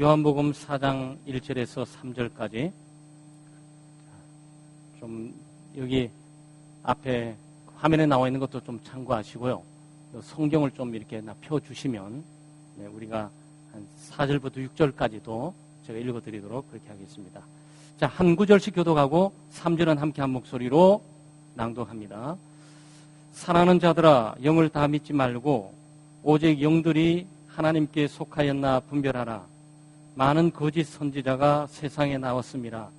요한복음 4장 1절에서 3절까지 좀 여기 앞에 화면에 나와 있는 것도 좀 참고하시고요. 성경을 좀 이렇게 펴주시면 우리가 한 4절부터 6절까지도 제가 읽어드리도록 그렇게 하겠습니다. 자, 한 구절씩 교독하고 3절은 함께 한 목소리로 낭독합니다. 사랑하는 자들아, 영을 다 믿지 말고 오직 영들이 하나님께 속하였나 분별하라. 많은 거짓 선지자가 세상에 나왔습니다.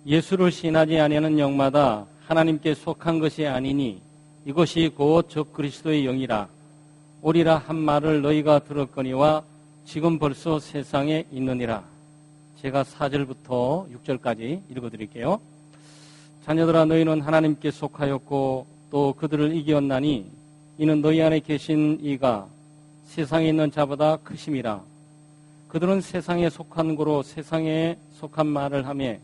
예수를 신하지 아니하는 영마다 하나님께 속한 것이 아니니 이것이 곧 적 그리스도의 영이라. 오리라 한 말을 너희가 들었거니와 지금 벌써 세상에 있느니라. 제가 4절부터 6절까지 읽어드릴게요. 자녀들아, 너희는 하나님께 속하였고 또 그들을 이기었나니 이는 너희 안에 계신 이가 세상에 있는 자보다 크심이라. 그들은 세상에 속한 고로 세상에 속한 말을 하며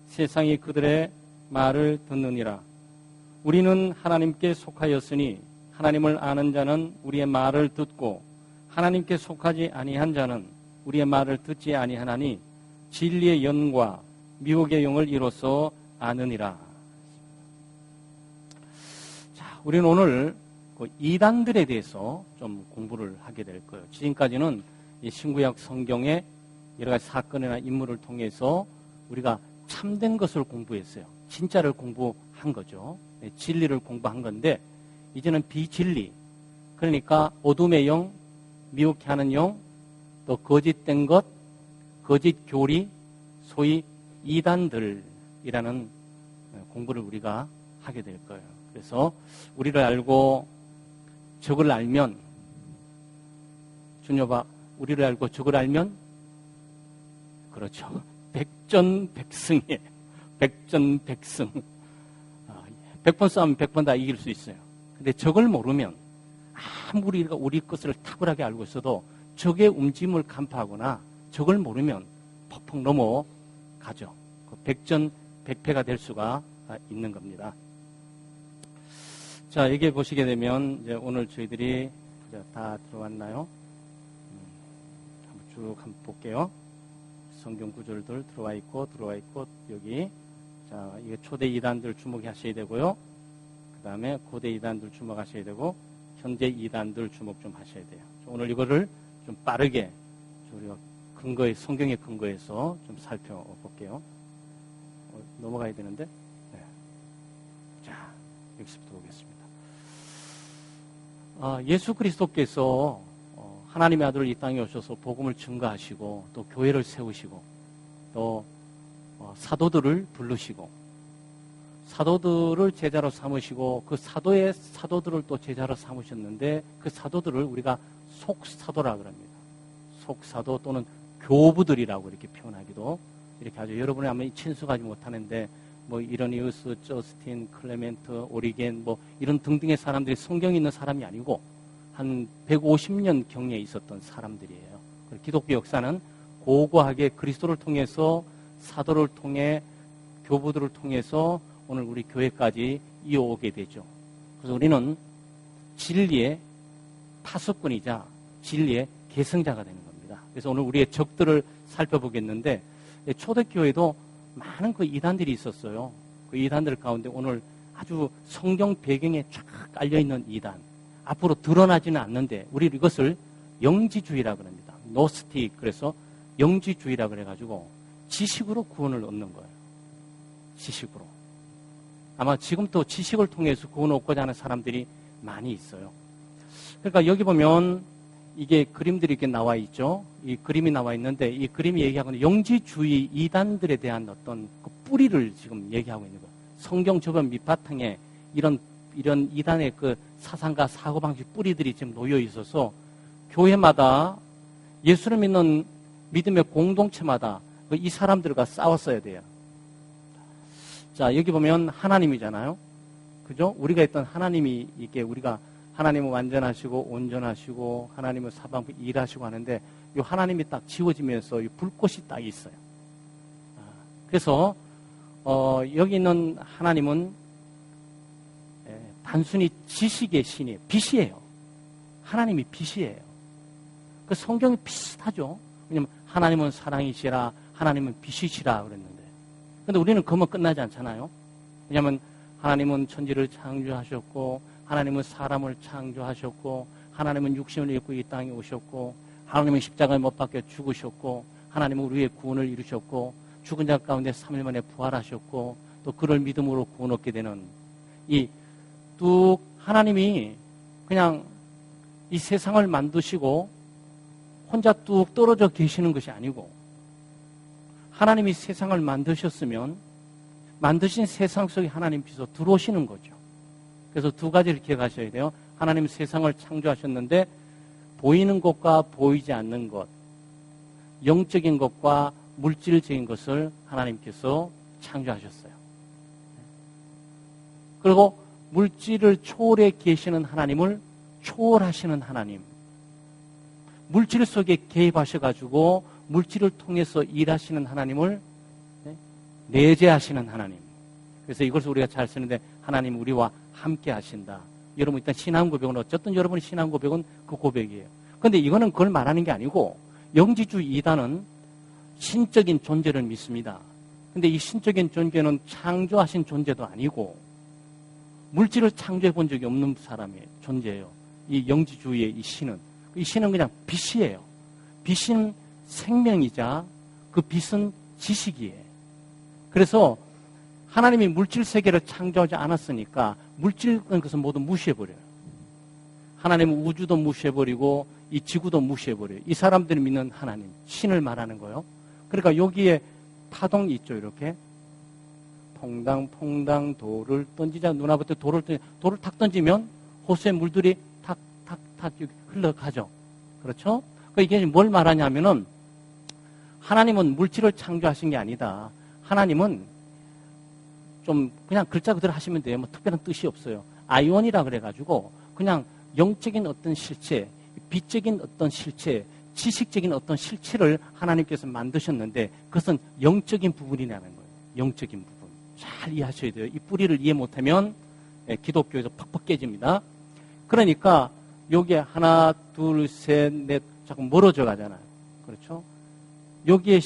세상이 그들의 말을 듣느니라. 우리는 하나님께 속하였으니 하나님을 아는 자는 우리의 말을 듣고 하나님께 속하지 아니한 자는 우리의 말을 듣지 아니하나니 진리의 영과 미혹의 영을 이로써 아느니라. 자, 우리는 오늘 그 이단들에 대해서 좀 공부를 하게 될 거예요. 지금까지는 이 신구약 성경의 여러 가지 사건이나 인물을 통해서 우리가 참된 것을 공부했어요. 진짜를 공부한 거죠. 진리를 공부한 건데 이제는 비진리, 그러니까 어둠의 영, 미혹해 하는 영, 또 거짓된 것, 거짓 교리, 소위 이단들이라는 공부를 우리가 하게 될 거예요. 그래서 우리를 알고 적을 알면, 준여봐, 우리를 알고 적을 알면, 그렇죠. 백전백승이에요. 백전백승. 100번 싸우면 100번 다 이길 수 있어요. 근데 적을 모르면 아무리 우리 것을 탁월하게 알고 있어도 적의 움직임을 간파하거나 적을 모르면 퍽퍽 넘어가죠. 백전백패가 될 수가 있는 겁니다. 자, 여기 보시게 되면 이제 오늘 저희들이 이제 다 들어왔나요? 한번 볼게요. 성경 구절들 들어와 있고 여기 자, 이게 초대 이단들 주목하셔야 되고요. 그 다음에 고대 이단들 주목하셔야 되고 현재 이단들 주목 좀 하셔야 돼요. 오늘 이거를 좀 빠르게 우리가 성경의 근거에서 좀 살펴볼게요. 넘어가야 되는데. 네. 자, 여기서부터 보겠습니다. 예수 그리스도께서 하나님의 아들 이 땅에 오셔서 복음을 증거하시고 또 교회를 세우시고 또 사도들을 부르시고 사도들을 제자로 삼으시고 그 사도들을 또 제자로 삼으셨는데 그 사도들을 우리가 속사도라 그럽니다. 속사도 또는 교부들이라고 이렇게 표현하기도 이렇게 하죠. 여러분이 아마 친숙하지 못하는데 뭐 이러니우스, 저스틴, 클레멘트, 오리겐 뭐 이런 등등의 사람들이 성경에 있는 사람이 아니고 한 150년 경에 있었던 사람들이에요. 기독교 역사는 고고하게 그리스도를 통해서 사도를 통해 교부들을 통해서 오늘 우리 교회까지 이어오게 되죠. 그래서 우리는 진리의 파수꾼이자 진리의 계승자가 되는 겁니다. 그래서 오늘 우리의 적들을 살펴보겠는데 초대교회도 많은 그 이단들이 있었어요. 그 이단들 가운데 오늘 아주 성경 배경에 쫙 깔려있는 이단, 앞으로 드러나지는 않는데 우리 이것을 영지주의라고 합니다. 노스틱, 그래서 영지주의라고 그래가지고 지식으로 구원을 얻는 거예요. 지식으로. 아마 지금도 지식을 통해서 구원을 얻고자 하는 사람들이 많이 있어요. 그러니까 여기 보면 이게 그림들이 이렇게 나와 있죠. 이 그림이 나와 있는데 이 그림이 얘기하고는 영지주의 이단들에 대한 어떤 그 뿌리를 지금 얘기하고 있는 거예요. 성경 저번 밑바탕에 이런 이단의 그 사상과 사고방식 뿌리들이 지금 놓여 있어서 교회마다 예수를 믿는 믿음의 공동체마다 이 사람들과 싸웠어야 돼요. 자, 여기 보면 하나님이잖아요. 그죠? 우리가 했던 하나님이 이게 우리가 하나님은 완전하시고 온전하시고 하나님은 사방부 일하시고 하는데 이 하나님이 딱 지워지면서 이 불꽃이 딱 있어요. 그래서 여기 있는 하나님은 단순히 지식의 신이에요. 빛이에요. 하나님이 빛이에요. 그 성경이 비슷하죠. 왜냐면 하나님은 사랑이시라, 하나님은 빛이시라 그랬는데. 근데 우리는 그것만 끝나지 않잖아요. 왜냐면 하나님은 천지를 창조하셨고, 하나님은 사람을 창조하셨고, 하나님은 육신을 입고 이 땅에 오셨고, 하나님은 십자가에 못 박혀 죽으셨고, 하나님은 우리의 구원을 이루셨고, 죽은 자 가운데 3일 만에 부활하셨고, 또 그를 믿음으로 구원 얻게 되는 이 뚝 하나님이 그냥 이 세상을 만드시고 혼자 뚝 떨어져 계시는 것이 아니고, 하나님이 세상을 만드셨으면 만드신 세상 속에 하나님 빛으로 들어오시는 거죠. 그래서 두 가지를 기억하셔야 돼요. 하나님 세상을 창조하셨는데 보이는 것과 보이지 않는 것, 영적인 것과 물질적인 것을 하나님께서 창조하셨어요. 그리고 물질을 초월해 계시는 하나님을 초월하시는 하나님, 물질 속에 개입하셔가지고 물질을 통해서 일하시는 하나님을 내재하시는 하나님. 그래서 이것을 우리가 잘 쓰는데 하나님 우리와 함께 하신다. 여러분 일단 신앙 고백은 어쨌든 여러분의 신앙 고백은 그 고백이에요. 그런데 이거는 그걸 말하는 게 아니고, 영지주의 이단은 신적인 존재를 믿습니다. 근데 이 신적인 존재는 창조하신 존재도 아니고 물질을 창조해 본 적이 없는 사람의 존재예요. 이 영지주의의 이 신은. 이 신은 그냥 빛이에요. 빛은 생명이자 그 빛은 지식이에요. 그래서 하나님이 물질 세계를 창조하지 않았으니까 물질은 것은 모두 무시해버려요. 하나님은 우주도 무시해버리고 이 지구도 무시해버려요. 이 사람들이 믿는 하나님, 신을 말하는 거예요. 그러니까 여기에 파동이 있죠. 이렇게 퐁당퐁당 돌을 던지자. 눈앞에 돌을 탁 던지면 호수의 물들이 탁탁탁 흘러가죠. 그렇죠? 그러니까 이게 뭘 말하냐면은 하나님은 물질을 창조하신 게 아니다. 하나님은 좀 그냥 글자 그대로 하시면 돼요. 뭐 특별한 뜻이 없어요. 아이온이라 그래가지고 그냥 영적인 어떤 실체, 빛적인 어떤 실체, 지식적인 어떤 실체를 하나님께서 만드셨는데 그것은 영적인 부분이라는 거예요. 영적인 부분. 잘 이해하셔야 돼요. 이 뿌리를 이해 못하면 기독교에서 팍팍 깨집니다. 그러니까 여기에 하나, 둘, 셋, 넷 자꾸 멀어져 가잖아요. 그렇죠? 여기에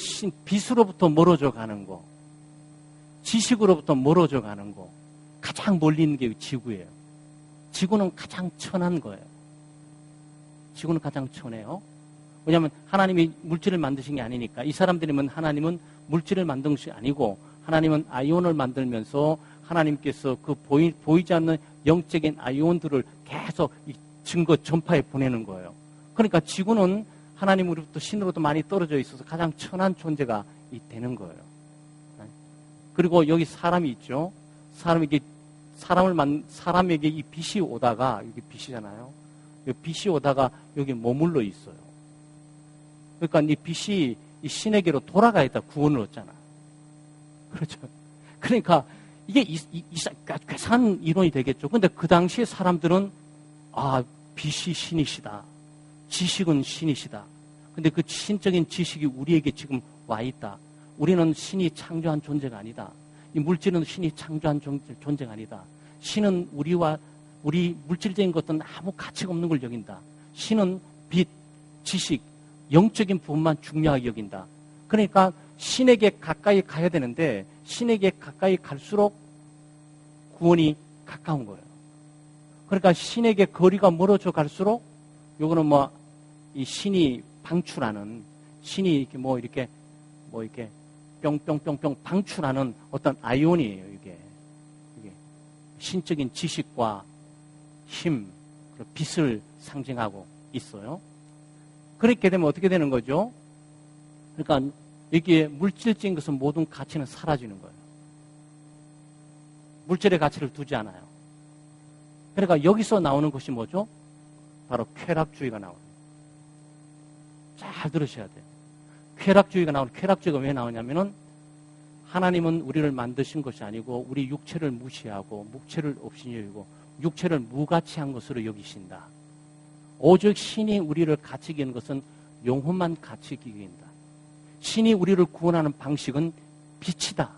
빛으로부터 멀어져 가는 거, 지식으로부터 멀어져 가는 거, 가장 멀리 있는 게 지구예요. 지구는 가장 천한 거예요. 지구는 가장 천해요. 왜냐하면 하나님이 물질을 만드신 게 아니니까. 이 사람들이면 하나님은 물질을 만든 것이 아니고 하나님은 아이온을 만들면서 하나님께서 그 보이지 않는 영적인 아이온들을 계속 증거 전파에 보내는 거예요. 그러니까 지구는 하나님으로부터 신으로부터 많이 떨어져 있어서 가장 천한 존재가 되는 거예요. 그리고 여기 사람이 있죠. 사람에게 이 빛이 오다가, 여기 빛이잖아요. 빛이 오다가 여기 머물러 있어요. 그러니까 이 빛이 이 신에게로 돌아가야 했다. 구원을 얻잖아. 그렇죠. 그러니까 이게 괴상한 이론이 되겠죠. 근데 그 당시에 사람들은 빛이 신이시다. 지식은 신이시다. 근데 그 신적인 지식이 우리에게 지금 와 있다. 우리는 신이 창조한 존재가 아니다. 이 물질은 신이 창조한 존재가 아니다. 신은 우리 물질적인 것들은 아무 가치가 없는 걸 여긴다. 신은 빛, 지식, 영적인 부분만 중요하게 여긴다. 그러니까 신에게 가까이 가야 되는데 신에게 가까이 갈수록 구원이 가까운 거예요. 그러니까 신에게 거리가 멀어져 갈수록 요거는 이 신이 방출하는, 신이 이렇게 뿅뿅뿅뿅 방출하는 어떤 아이온이에요. 이게 신적인 지식과 힘, 빛을 상징하고 있어요. 그렇게 되면 어떻게 되는 거죠? 그러니까 여기에 물질적인 것은 모든 가치는 사라지는 거예요. 물질의 가치를 두지 않아요. 그러니까 여기서 나오는 것이 뭐죠? 바로 쾌락주의가 나오는 거예요. 잘 들으셔야 돼요. 쾌락주의가 왜 나오냐면은 하나님은 우리를 만드신 것이 아니고 우리 육체를 무시하고 묵체를 없이 여기고 육체를 무가치한 것으로 여기신다. 오직 신이 우리를 가치 기는 것은 영혼만 가치 기긴다. 신이 우리를 구원하는 방식은 빛이다.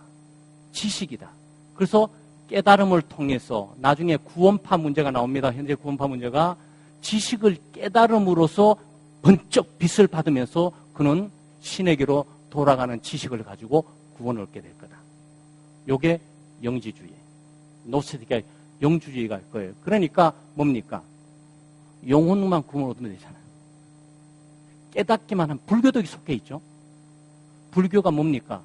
지식이다. 그래서 깨달음을 통해서 나중에 구원파 문제가 나옵니다. 현재 구원파 문제가 지식을 깨달음으로써 번쩍 빛을 받으면서 그는 신에게로 돌아가는 지식을 가지고 구원을 얻게 될 거다. 요게 영지주의. 노스틱의 영주주의가 거예요. 그러니까 뭡니까? 영혼만 구원을 얻으면 되잖아요. 깨닫기만 하면 불교도 속해 있죠. 불교가 뭡니까?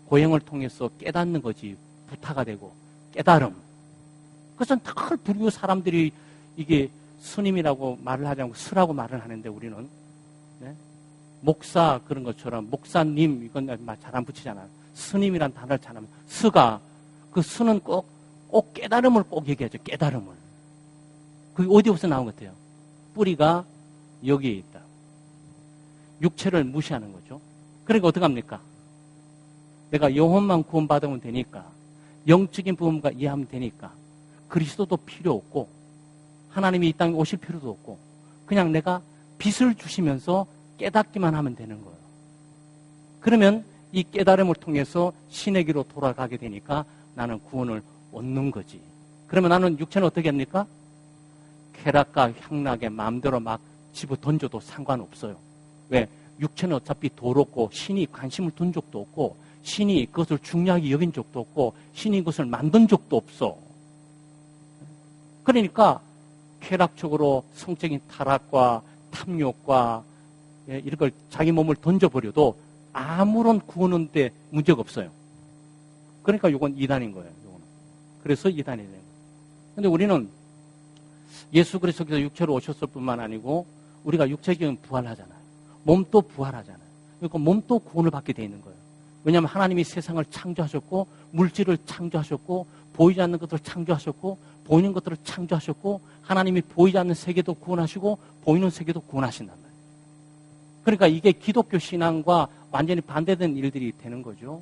고행을 통해서 깨닫는 거지. 부타가 되고 깨달음. 그것은 다 불교 사람들이 이게 스님이라고 말을 하지 않고 스라고 말을 하는데 우리는 네? 목사 그런 것처럼 목사님 이건 잘 안 붙이잖아요. 스님이란 단어를 잘 안 붙이잖아요. 스가 그 스는 꼭 깨달음을 꼭 얘기하죠. 깨달음을. 그게 어디서 나온 것 같아요? 뿌리가 여기에 있다. 육체를 무시하는 거죠. 그러니까 어떡합니까? 내가 영혼만 구원받으면 되니까 영적인 부분과 이해하면 되니까 그리스도도 필요 없고 하나님이 이 땅에 오실 필요도 없고 그냥 내가 빛을 주시면서 깨닫기만 하면 되는 거예요. 그러면 이 깨달음을 통해서 신에게로 돌아가게 되니까 나는 구원을 얻는 거지. 그러면 나는 육체는 어떻게 합니까? 쾌락과 향락에 마음대로 막 집어 던져도 상관없어요. 왜? 육체는 어차피 더럽고 신이 관심을 둔 적도 없고 신이 그것을 중요하게 여긴 적도 없고 신이 그것을 만든 적도 없어. 그러니까 쾌락적으로 성적인 타락과 탐욕과 이런 걸 자기 몸을 던져버려도 아무런 구원은 데 문제가 없어요. 그러니까 이건 이단인 거예요. 이거는. 그래서 이단이 되는 거예요. 그런데 우리는 예수 그리스도께서 육체로 오셨을 뿐만 아니고 우리가 육체적인 부활하잖아요. 몸도 부활하잖아요. 그러니까 몸도 구원을 받게 되어 있는 거예요. 왜냐하면 하나님이 세상을 창조하셨고 물질을 창조하셨고 보이지 않는 것들을 창조하셨고 보이는 것들을 창조하셨고 하나님이 보이지 않는 세계도 구원하시고 보이는 세계도 구원하신단 말이에요. 그러니까 이게 기독교 신앙과 완전히 반대된 일들이 되는 거죠.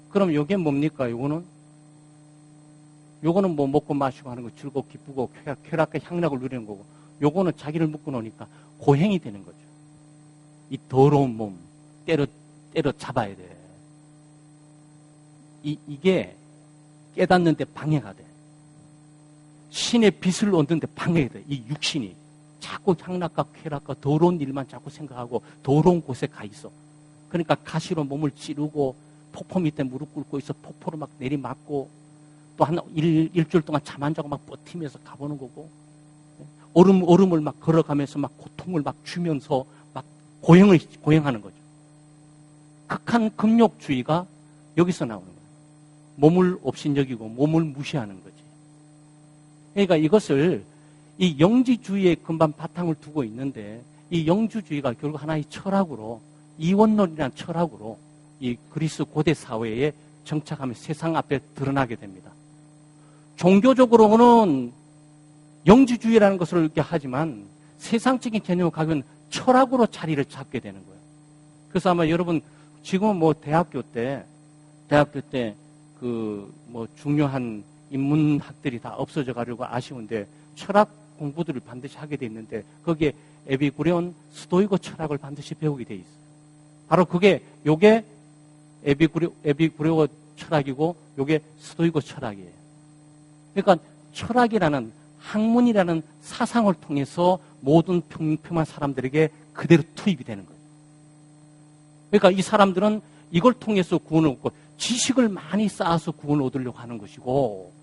그럼 이게 뭡니까? 요거는 뭐 먹고 마시고 하는 거 즐겁고 기쁘고 쾌락과 향락을 누리는 거고 요거는 자기를 묶어 놓으니까 고행이 되는 거죠. 이 더러운 몸 때려 잡아야 돼. 이게 깨닫는데 방해가 돼. 신의 빛을 얻는데 방해가 돼. 이 육신이 자꾸 향락과 쾌락과 더러운 일만 자꾸 생각하고 더러운 곳에 가 있어. 그러니까 가시로 몸을 찌르고 폭포 밑에 무릎 꿇고 있어. 폭포로 막 내리맞고 또 한 일주일 동안 잠 안 자고 막 버티면서 가보는 거고 얼음을 막 걸어가면서 막 고통을 막 주면서 막 고행하는 거죠. 극한 금욕주의가 여기서 나오는 거예요. 몸을 업신여기고 몸을 무시하는 거지. 그러니까 이것을 이 영지주의의 근반 바탕을 두고 있는데 이 영주주의가 결국 하나의 철학으로 이원론이라는 철학으로 이 그리스 고대 사회에 정착하며 세상 앞에 드러나게 됩니다. 종교적으로는 영지주의라는 것을 이렇게 하지만 세상적인 개념을 가면 철학으로 자리를 잡게 되는 거예요. 그래서 아마 여러분 지금은 뭐 대학교 때 그 뭐 중요한 인문학들이 다 없어져 가지고 아쉬운데 철학 공부들을 반드시 하게 돼 있는데 거기에 에피쿠레온 스토이고 철학을 반드시 배우게 돼 있어요. 바로 요게 에피쿠레오 철학이고 요게 스토이고 철학이에요. 그러니까 철학이라는 학문이라는 사상을 통해서 모든 평평한 사람들에게 그대로 투입이 되는 거예요. 그러니까 이 사람들은 이걸 통해서 구원을 얻고 지식을 많이 쌓아서 구원을 얻으려고 하는 것이고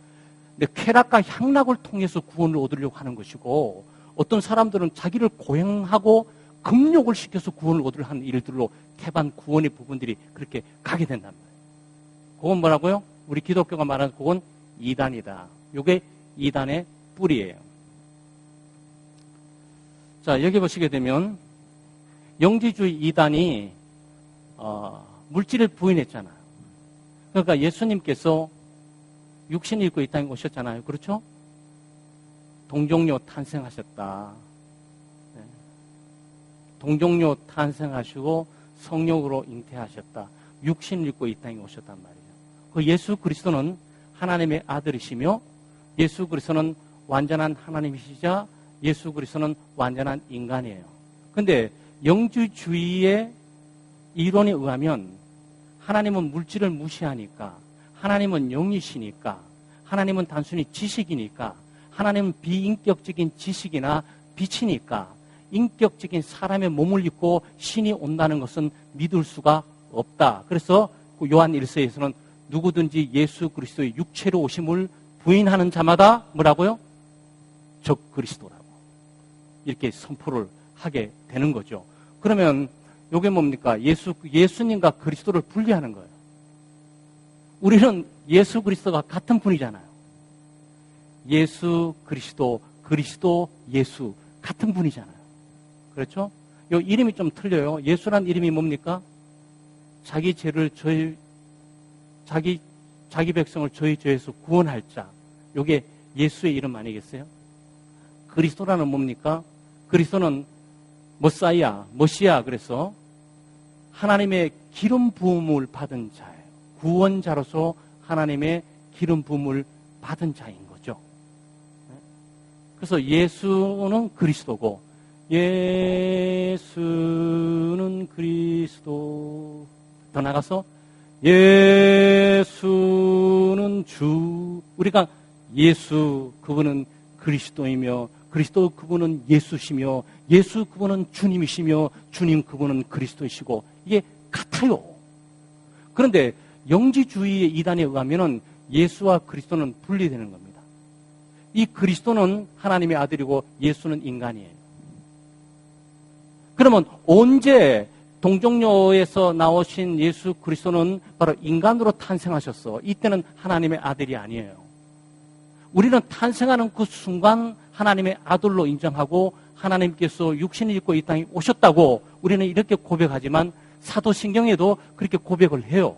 근데 쾌락과 향락을 통해서 구원을 얻으려고 하는 것이고 어떤 사람들은 자기를 고행하고 금욕을 시켜서 구원을 얻으려고 하는 일들로 태반 구원의 부분들이 그렇게 가게 된단 말이에요. 그건 뭐라고요? 우리 기독교가 말하는 그건 이단이다. 이게 이단의 뿌리예요. 자, 여기 보시게 되면 영지주의 이단이 물질을 부인했잖아요. 그러니까 예수님께서 육신을 입고 이 땅에 오셨잖아요. 그렇죠? 동정녀 탄생하셨다. 동정녀 탄생하시고 성령으로 잉태하셨다. 육신을 입고 이 땅에 오셨단 말이에요. 그 예수 그리스도는 하나님의 아들이시며 예수 그리스도는 완전한 하나님이시자 예수 그리스도는 완전한 인간이에요. 그런데 영주주의의 이론에 의하면 하나님은 물질을 무시하니까 하나님은 영이시니까 하나님은 단순히 지식이니까, 하나님은 비인격적인 지식이나 빛이니까 인격적인 사람의 몸을 입고 신이 온다는 것은 믿을 수가 없다. 그래서 요한 1서에서는 누구든지 예수 그리스도의 육체로 오심을 부인하는 자마다 뭐라고요? 적 그리스도라고 이렇게 선포를 하게 되는 거죠. 그러면 이게 뭡니까? 예수님과 그리스도를 분리하는 거예요. 우리는 예수 그리스도가 같은 분이잖아요. 예수 그리스도, 그리스도 예수 같은 분이잖아요. 그렇죠? 이 이름이 좀 틀려요. 예수란 이름이 뭡니까? 자기 죄를 자기 백성을 저희 죄에서 구원할 자. 이게 예수의 이름 아니겠어요? 그리스도라는 뭡니까? 그리스도는 머시아 그래서 하나님의 기름 부음을 받은 자예요. 구원자로서 하나님의 기름 부음을 받은 자인 거죠. 그래서 예수는 그리스도고 예수는 그리스도. 더 나가서 예수는 주. 우리가 예수 그분은 그리스도이며 그리스도 그분은 예수시며 예수 그분은 주님이시며 주님 그분은 그리스도이시고 이게 같아요. 그런데 영지주의의 이단에 의하면 예수와 그리스도는 분리되는 겁니다. 이 그리스도는 하나님의 아들이고 예수는 인간이에요. 그러면 언제 동정녀에서 나오신 예수 그리스도는 바로 인간으로 탄생하셨어. 이때는 하나님의 아들이 아니에요. 우리는 탄생하는 그 순간 하나님의 아들로 인정하고 하나님께서 육신을 입고 이 땅에 오셨다고 우리는 이렇게 고백하지만 사도신경에도 그렇게 고백을 해요.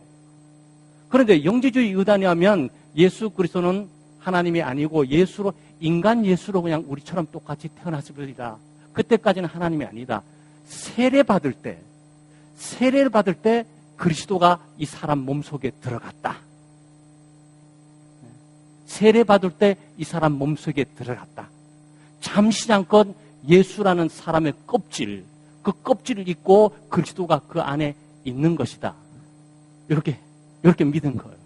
그런데 영지주의 의단에 하면 예수 그리스도는 하나님이 아니고 예수로 인간 예수로 그냥 우리처럼 똑같이 태어났습니다. 그때까지는 하나님이 아니다. 세례를 받을 때 그리스도가 이 사람 몸속에 들어갔다. 세례 받을 때 이 사람 몸속에 들어갔다. 잠시 잠깐 예수라는 사람의 껍질, 그 껍질을 입고 그리스도가 그 안에 있는 것이다. 이렇게 믿은 거예요.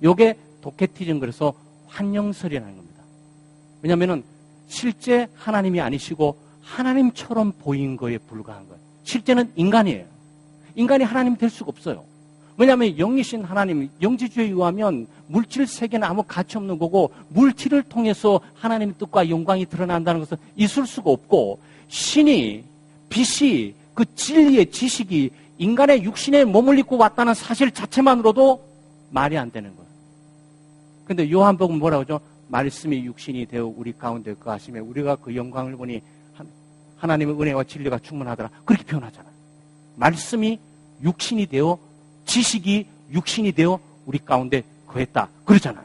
이게 도케티즘, 그래서 환영설이라는 겁니다. 왜냐하면 실제 하나님이 아니시고 하나님처럼 보인 거에 불과한 거예요. 실제는 인간이에요. 인간이 하나님 될 수가 없어요. 왜냐하면 영이신 하나님, 영지주의에 의하면 물질 세계는 아무 가치 없는 거고 물질을 통해서 하나님의 뜻과 영광이 드러난다는 것은 있을 수가 없고 신이, 빛이, 그 진리의 지식이 인간의 육신에 몸을 입고 왔다는 사실 자체만으로도 말이 안 되는 거예요. 그런데 요한복음 뭐라고 하죠? 말씀이 육신이 되어 우리 가운데 거하시며 우리가 그 영광을 보니 하나님의 은혜와 진리가 충만하더라. 그렇게 표현하잖아요. 말씀이 육신이 되어 지식이 육신이 되어 우리 가운데 거했다. 그러잖아요.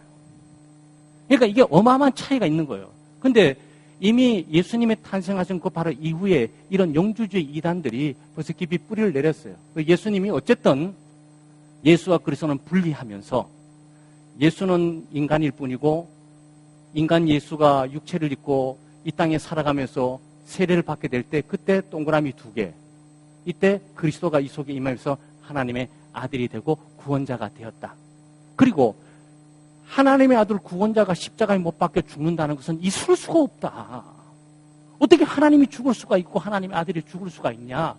그러니까 이게 어마어마한 차이가 있는 거예요. 근데 이미 예수님의 탄생하신 그 바로 이후에 이런 영주주의 이단들이 벌써 깊이 뿌리를 내렸어요. 예수님이 어쨌든 예수와 그리스도는 분리하면서 예수는 인간일 뿐이고 인간 예수가 육체를 입고 이 땅에 살아가면서 세례를 받게 될 때 그때 동그라미 2개, 이때 그리스도가 이 속에 임하면서 하나님의 아들이 되고 구원자가 되었다. 그리고 하나님의 아들 구원자가 십자가에 못 박혀 죽는다는 것은 있을 수가 없다. 어떻게 하나님이 죽을 수가 있고 하나님의 아들이 죽을 수가 있냐.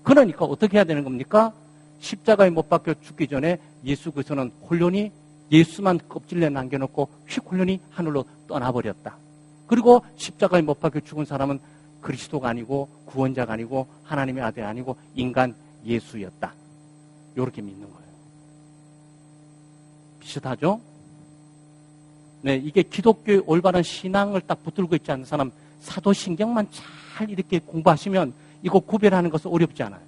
그러니까 어떻게 해야 되는 겁니까? 십자가에 못 박혀 죽기 전에 예수 그리스도는 홀연히 예수만 껍질에 남겨놓고 휙 홀연히 하늘로 떠나버렸다. 그리고 십자가에 못 박혀 죽은 사람은 그리스도가 아니고 구원자가 아니고 하나님의 아들이 아니고 인간 예수였다. 이렇게 믿는 거예요. 비슷하죠? 네, 이게 기독교의 올바른 신앙을 딱 붙들고 있지 않는 사람 사도신경만 잘 이렇게 공부하시면 이거 구별하는 것은 어렵지 않아요.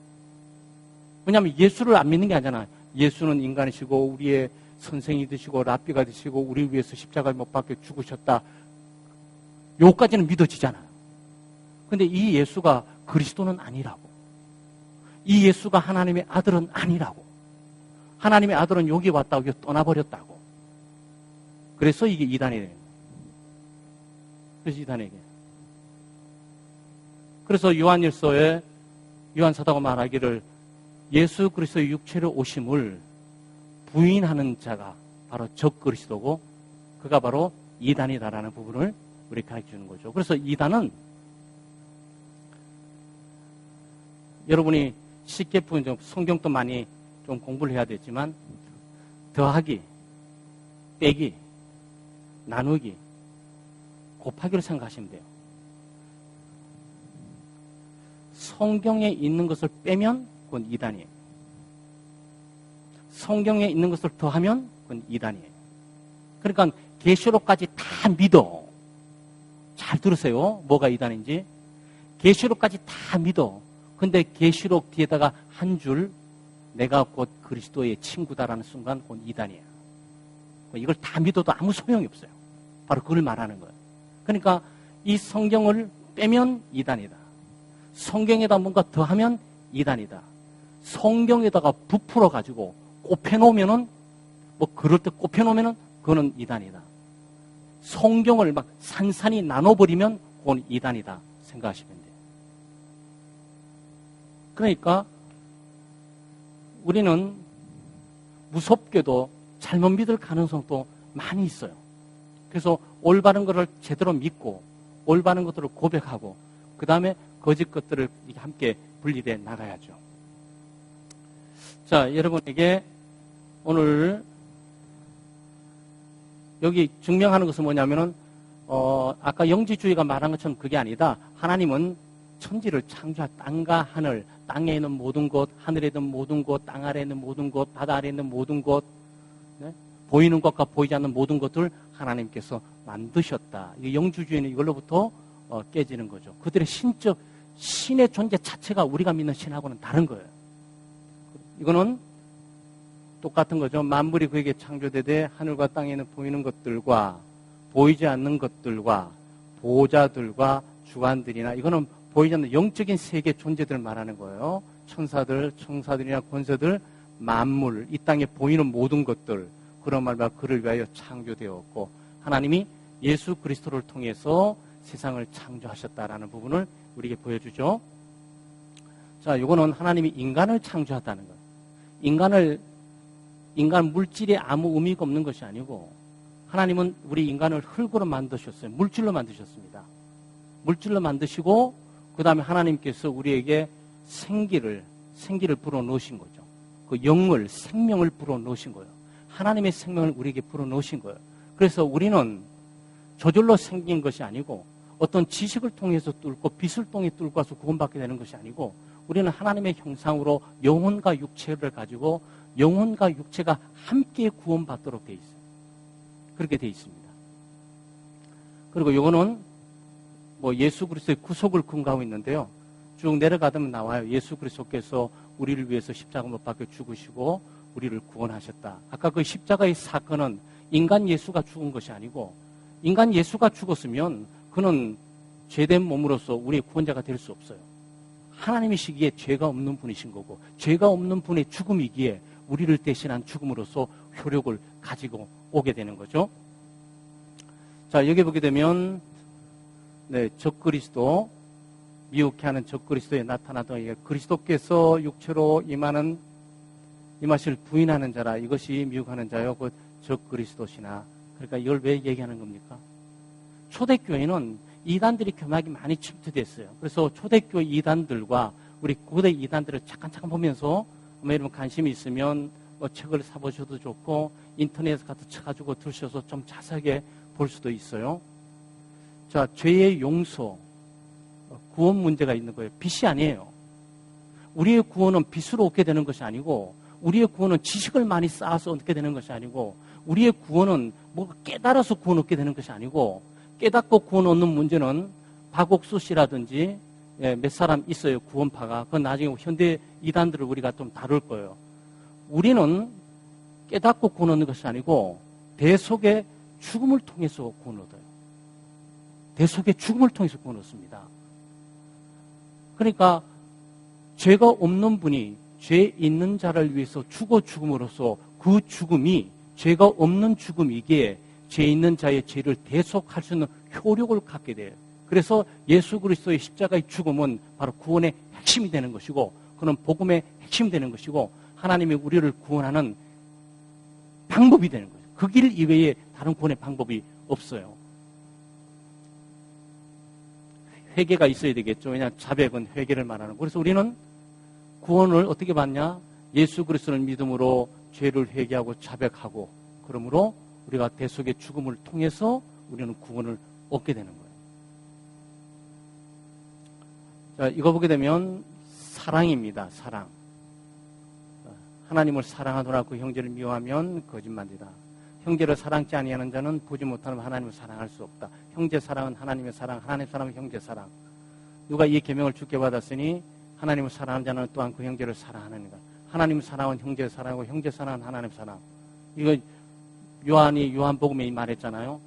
왜냐하면 예수를 안 믿는 게 아니잖아요. 예수는 인간이시고 우리의 선생이 되시고 랍비가 되시고 우리 위해서 십자가에 못 박혀 죽으셨다. 요까지는 믿어지잖아요. 근데 이 예수가 그리스도는 아니라고. 이 예수가 하나님의 아들은 아니라고. 하나님의 아들은 여기 왔다고 여기 떠나버렸다고. 그래서 이게 이단이 돼요. 그래서 이단에게. 그래서 요한일서에 요한사도가 말하기를 예수 그리스도의 육체로 오심을 부인하는 자가 바로 적 그리스도고 그가 바로 이단이다라는 부분을 우리 가르쳐 주는 거죠. 그래서 이단은 여러분이 쉽게 푸는 성경도 많이 좀 공부를 해야 되지만 더하기, 빼기, 나누기, 곱하기로 생각하시면 돼요. 성경에 있는 것을 빼면 그건 이단이에요. 성경에 있는 것을 더하면 그건 이단이에요. 그러니까 계시록까지 다 믿어. 잘 들으세요. 뭐가 이단인지. 계시록까지 다 믿어. 근데 계시록 뒤에다가 한 줄 내가 곧 그리스도의 친구다라는 순간 그건 이단이에요. 이걸 다 믿어도 아무 소용이 없어요. 바로 그걸 말하는 거예요. 그러니까 이 성경을 빼면 이단이다. 성경에다 뭔가 더하면 이단이다. 성경에다가 부풀어 가지고 꼽혀놓으면은 뭐 그럴 때 꼽혀놓으면은 그거는 이단이다. 성경을 막 산산이 나눠버리면 그건 이단이다 생각하시면 돼요. 그러니까 우리는 무섭게도 잘못 믿을 가능성도 많이 있어요. 그래서 올바른 것을 제대로 믿고 올바른 것들을 고백하고 그 다음에 거짓 것들을 함께 분리돼 나가야죠. 자, 여러분에게 오늘 여기 증명하는 것은 뭐냐면은 아까 영지주의가 말한 것처럼 그게 아니다. 하나님은 천지를 창조한 땅과 하늘, 땅에 있는 모든 것, 하늘에 있는 모든 것, 땅 아래에 있는 모든 것, 바다 아래에 있는 모든 것, 네? 보이는 것과 보이지 않는 모든 것들 하나님께서 만드셨다. 이 영주주의는 이걸로부터 깨지는 거죠. 그들의 신적, 신의 존재 자체가 우리가 믿는 신하고는 다른 거예요. 이거는 똑같은 거죠. 만물이 그에게 창조되되 하늘과 땅에 있는 보이는 것들과 보이지 않는 것들과 보호자들과 주관들이나 이거는 보이지 않는 영적인 세계 존재들을 말하는 거예요. 천사들, 청사들이나 권세들, 만물, 이 땅에 보이는 모든 것들 그런 말과 그를 위하여 창조되었고 하나님이 예수 그리스도를 통해서 세상을 창조하셨다라는 부분을 우리에게 보여주죠. 자, 이거는 하나님이 인간을 창조했다는 거예요. 인간 물질이 아무 의미가 없는 것이 아니고 하나님은 우리 인간을 흙으로 만드셨어요. 물질로 만드셨습니다. 물질로 만드시고 그 다음에 하나님께서 우리에게 생기를 불어넣으신 거죠. 그 영을, 생명을 불어넣으신 거예요. 하나님의 생명을 우리에게 불어넣으신 거예요. 그래서 우리는 저절로 생긴 것이 아니고 어떤 지식을 통해서 뚫고 빛을 통해 뚫고 와서 구원받게 되는 것이 아니고 우리는 하나님의 형상으로 영혼과 육체를 가지고 영혼과 육체가 함께 구원받도록 되어 있어요. 그렇게 되어 있습니다. 그리고 이거는 뭐 예수 그리스도의 구속을 근거하고 있는데요. 쭉 내려가면 나와요. 예수 그리스도께서 우리를 위해서 십자가 못 박혀 죽으시고 우리를 구원하셨다. 아까 그 십자가의 사건은 인간 예수가 죽은 것이 아니고 인간 예수가 죽었으면 그는 죄된 몸으로서 우리의 구원자가 될 수 없어요. 하나님이시기에 죄가 없는 분이신 거고 죄가 없는 분의 죽음이기에 우리를 대신한 죽음으로서 효력을 가지고 오게 되는 거죠. 자, 여기 보게 되면 네, 적그리스도, 미혹해 하는 적그리스도에 나타나던 그리스도께서 육체로 임하실 부인하는 자라 이것이 미혹하는 자요 그 적그리스도시나. 그러니까 이걸 왜 얘기하는 겁니까? 초대교회는 이단들이 교막이 많이 침투됐어요. 그래서 초대교회 이단들과 우리 고대 이단들을 잠깐 보면서 여러분 관심이 있으면 뭐 책을 사보셔도 좋고 인터넷에 가서 쳐가지고 들으셔서 좀 자세하게 볼 수도 있어요. 자, 죄의 용서, 구원 문제가 있는 거예요. 빛이 아니에요. 우리의 구원은 빛으로 얻게 되는 것이 아니고 우리의 구원은 지식을 많이 쌓아서 얻게 되는 것이 아니고 우리의 구원은 뭔가 깨달아서 구원 얻게 되는 것이 아니고 깨닫고 구원 얻는 문제는 박옥수 씨라든지 몇 사람 있어요. 구원파가. 그건 나중에 현대 이단들을 우리가 좀 다룰 거예요. 우리는 깨닫고 구원 얻는 것이 아니고 대속의 죽음을 통해서 구원 얻어요. 대속의 죽음을 통해서 구원 얻습니다. 그러니까 죄가 없는 분이 죄 있는 자를 위해서 죽음으로써 그 죽음이 죄가 없는 죽음이기에 죄 있는 자의 죄를 대속할 수 있는 효력을 갖게 돼요. 그래서 예수 그리스도의 십자가의 죽음은 바로 구원의 핵심이 되는 것이고 그는 복음의 핵심이 되는 것이고 하나님이 우리를 구원하는 방법이 되는 거예요. 그 길 이외에 다른 구원의 방법이 없어요. 회개가 있어야 되겠죠. 왜냐하면 자백은 회개를 말하는. 그래서 우리는 구원을 어떻게 받냐? 예수 그리스도를 믿음으로 죄를 회개하고 자백하고, 그러므로 우리가 대속의 죽음을 통해서 우리는 구원을 얻게 되는 거예요. 자, 이거 보게 되면 사랑입니다. 사랑. 하나님을 사랑하더라 그 형제를 미워하면 거짓말이다. 형제를 사랑치 아니하는 자는 보지 못하는 하나님을 사랑할 수 없다. 형제 사랑은 하나님의 사랑, 하나님 사랑은 형제 사랑. 누가 이 계명을 주께 받았으니 하나님을 사랑하는 자는 또한 그 형제를 사랑하느니라. 하나님 사랑은 형제 사랑이고 형제 사랑은 하나님 사랑. 이거 요한이 요한복음에 말했잖아요.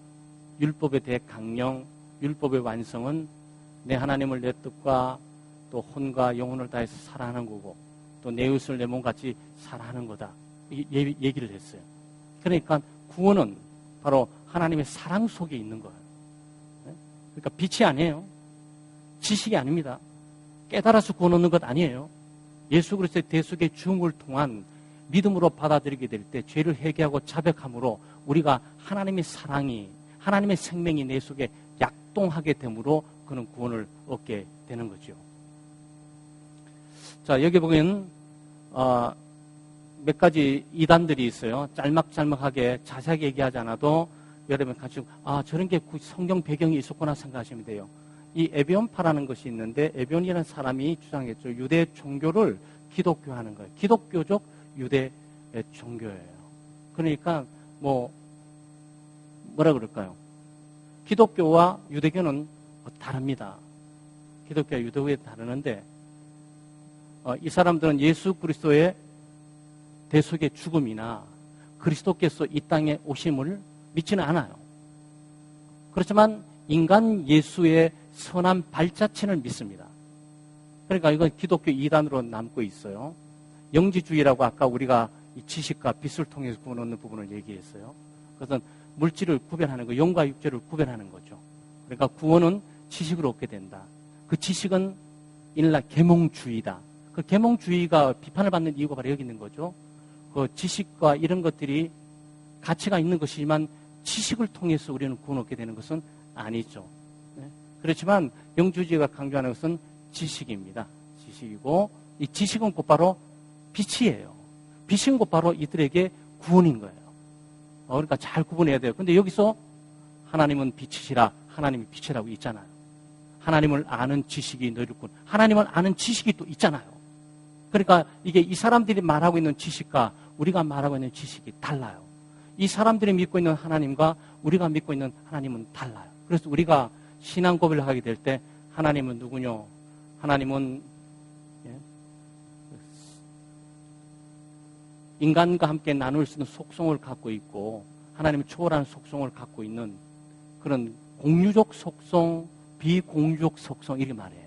율법의 대강령, 율법의 완성은 내 하나님을 내 뜻과 또 혼과 영혼을 다해서 사랑하는 거고, 또 내 이웃을 내 몸같이 사랑하는 거다. 얘기를 했어요. 그러니까 구원은 바로 하나님의 사랑 속에 있는 거예요. 그러니까 빛이 아니에요. 지식이 아닙니다. 깨달아서 구원 얻는 것 아니에요. 예수 그리스도의 대속의 죽음을 통한 믿음으로 받아들이게 될 때 죄를 회개하고 자백함으로 우리가 하나님의 사랑이, 하나님의 생명이 내 속에 약동하게 되므로 그는 구원을 얻게 되는 거죠. 자, 여기 보면 몇 가지 이단들이 있어요. 짤막짤막하게 자세하게 얘기하지 않아도 여러분 가지고 저런 게 성경 배경이 있었구나 생각하시면 돼요. 이 에비온파라는 것이 있는데, 에비온이라는 사람이 주장했죠. 유대 종교를 기독교화하는 거예요. 기독교적 유대 종교예요. 그러니까 뭐라 그럴까요? 기독교와 유대교는 다릅니다. 기독교와 유대교에 다르는데, 이 사람들은 예수 그리스도의 대속의 죽음이나 그리스도께서 이 땅에 오심을 믿지는 않아요. 그렇지만 인간 예수의 선한 발자취를 믿습니다. 그러니까 이건 기독교 이단으로 남고 있어요. 영지주의라고 아까 우리가 이 지식과 빛을 통해서 구원 얻는 부분을 얘기했어요. 그것은 물질을 구별하는 거, 영과 육체를 구별하는 거죠. 그러니까 구원은 지식으로 얻게 된다. 그 지식은 일라 계몽주의다. 그 계몽주의가 비판을 받는 이유가 바로 여기 있는 거죠. 그 지식과 이런 것들이 가치가 있는 것이지만 지식을 통해서 우리는 구원 얻게 되는 것은 아니죠. 네? 그렇지만 영주주의가 강조하는 것은 지식입니다. 지식이고, 이 지식은 곧바로 빛이에요. 빛은 곧바로 이들에게 구원인 거예요. 그러니까 잘 구분해야 돼요. 근데 여기서 하나님은 빛이시라, 하나님이 빛이라고 있잖아요. 하나님을 아는 지식이 너희를 군. 하나님을 아는 지식이 또 있잖아요. 그러니까 이게 이 사람들이 말하고 있는 지식과 우리가 말하고 있는 지식이 달라요. 이 사람들이 믿고 있는 하나님과 우리가 믿고 있는 하나님은 달라요. 그래서 우리가 신앙 고백을 하게 될 때 하나님은 누구뇨? 하나님은 인간과 함께 나눌 수 있는 속성을 갖고 있고, 하나님은 초월한 속성을 갖고 있는 그런 공유적 속성, 비공유적 속성, 이렇게 말해요.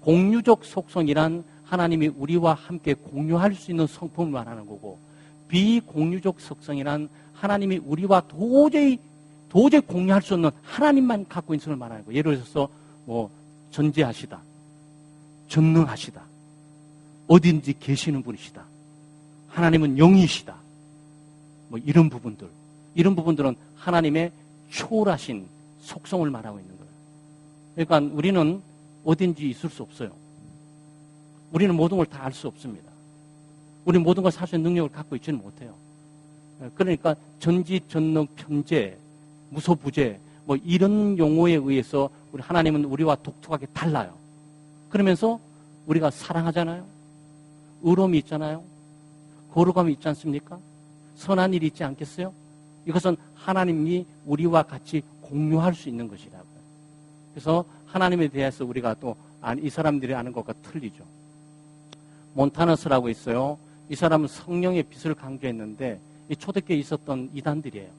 공유적 속성이란 하나님이 우리와 함께 공유할 수 있는 성품을 말하는 거고, 비공유적 속성이란 하나님이 우리와 도저히 공유할 수 없는 하나님만 갖고 있는 것을 말하는 거예요. 예를 들어서 전지하시다, 전능하시다, 어딘지 계시는 분이시다, 하나님은 영이시다, 이런 부분들은 하나님의 초월하신 속성을 말하고 있는 거예요. 그러니까 우리는 어딘지 있을 수 없어요. 우리는 모든 걸 다 알 수 없습니다. 우리는 모든 걸 살 수 있는 능력을 갖고 있지는 못해요. 그러니까 전지, 전능, 편재, 무소부재, 이런 용어에 의해서 우리 하나님은 우리와 독특하게 달라요. 그러면서 우리가 사랑하잖아요. 의로움이 있잖아요. 거룩함이 있지 않습니까? 선한 일이 있지 않겠어요? 이것은 하나님이 우리와 같이 공유할 수 있는 것이라고요. 그래서 하나님에 대해서 우리가 또 이 사람들이 아는 것과 틀리죠. 몬타너스라고 있어요. 이 사람은 성령의 빛을 강조했는데 이 초대교회에 있었던 이단들이에요.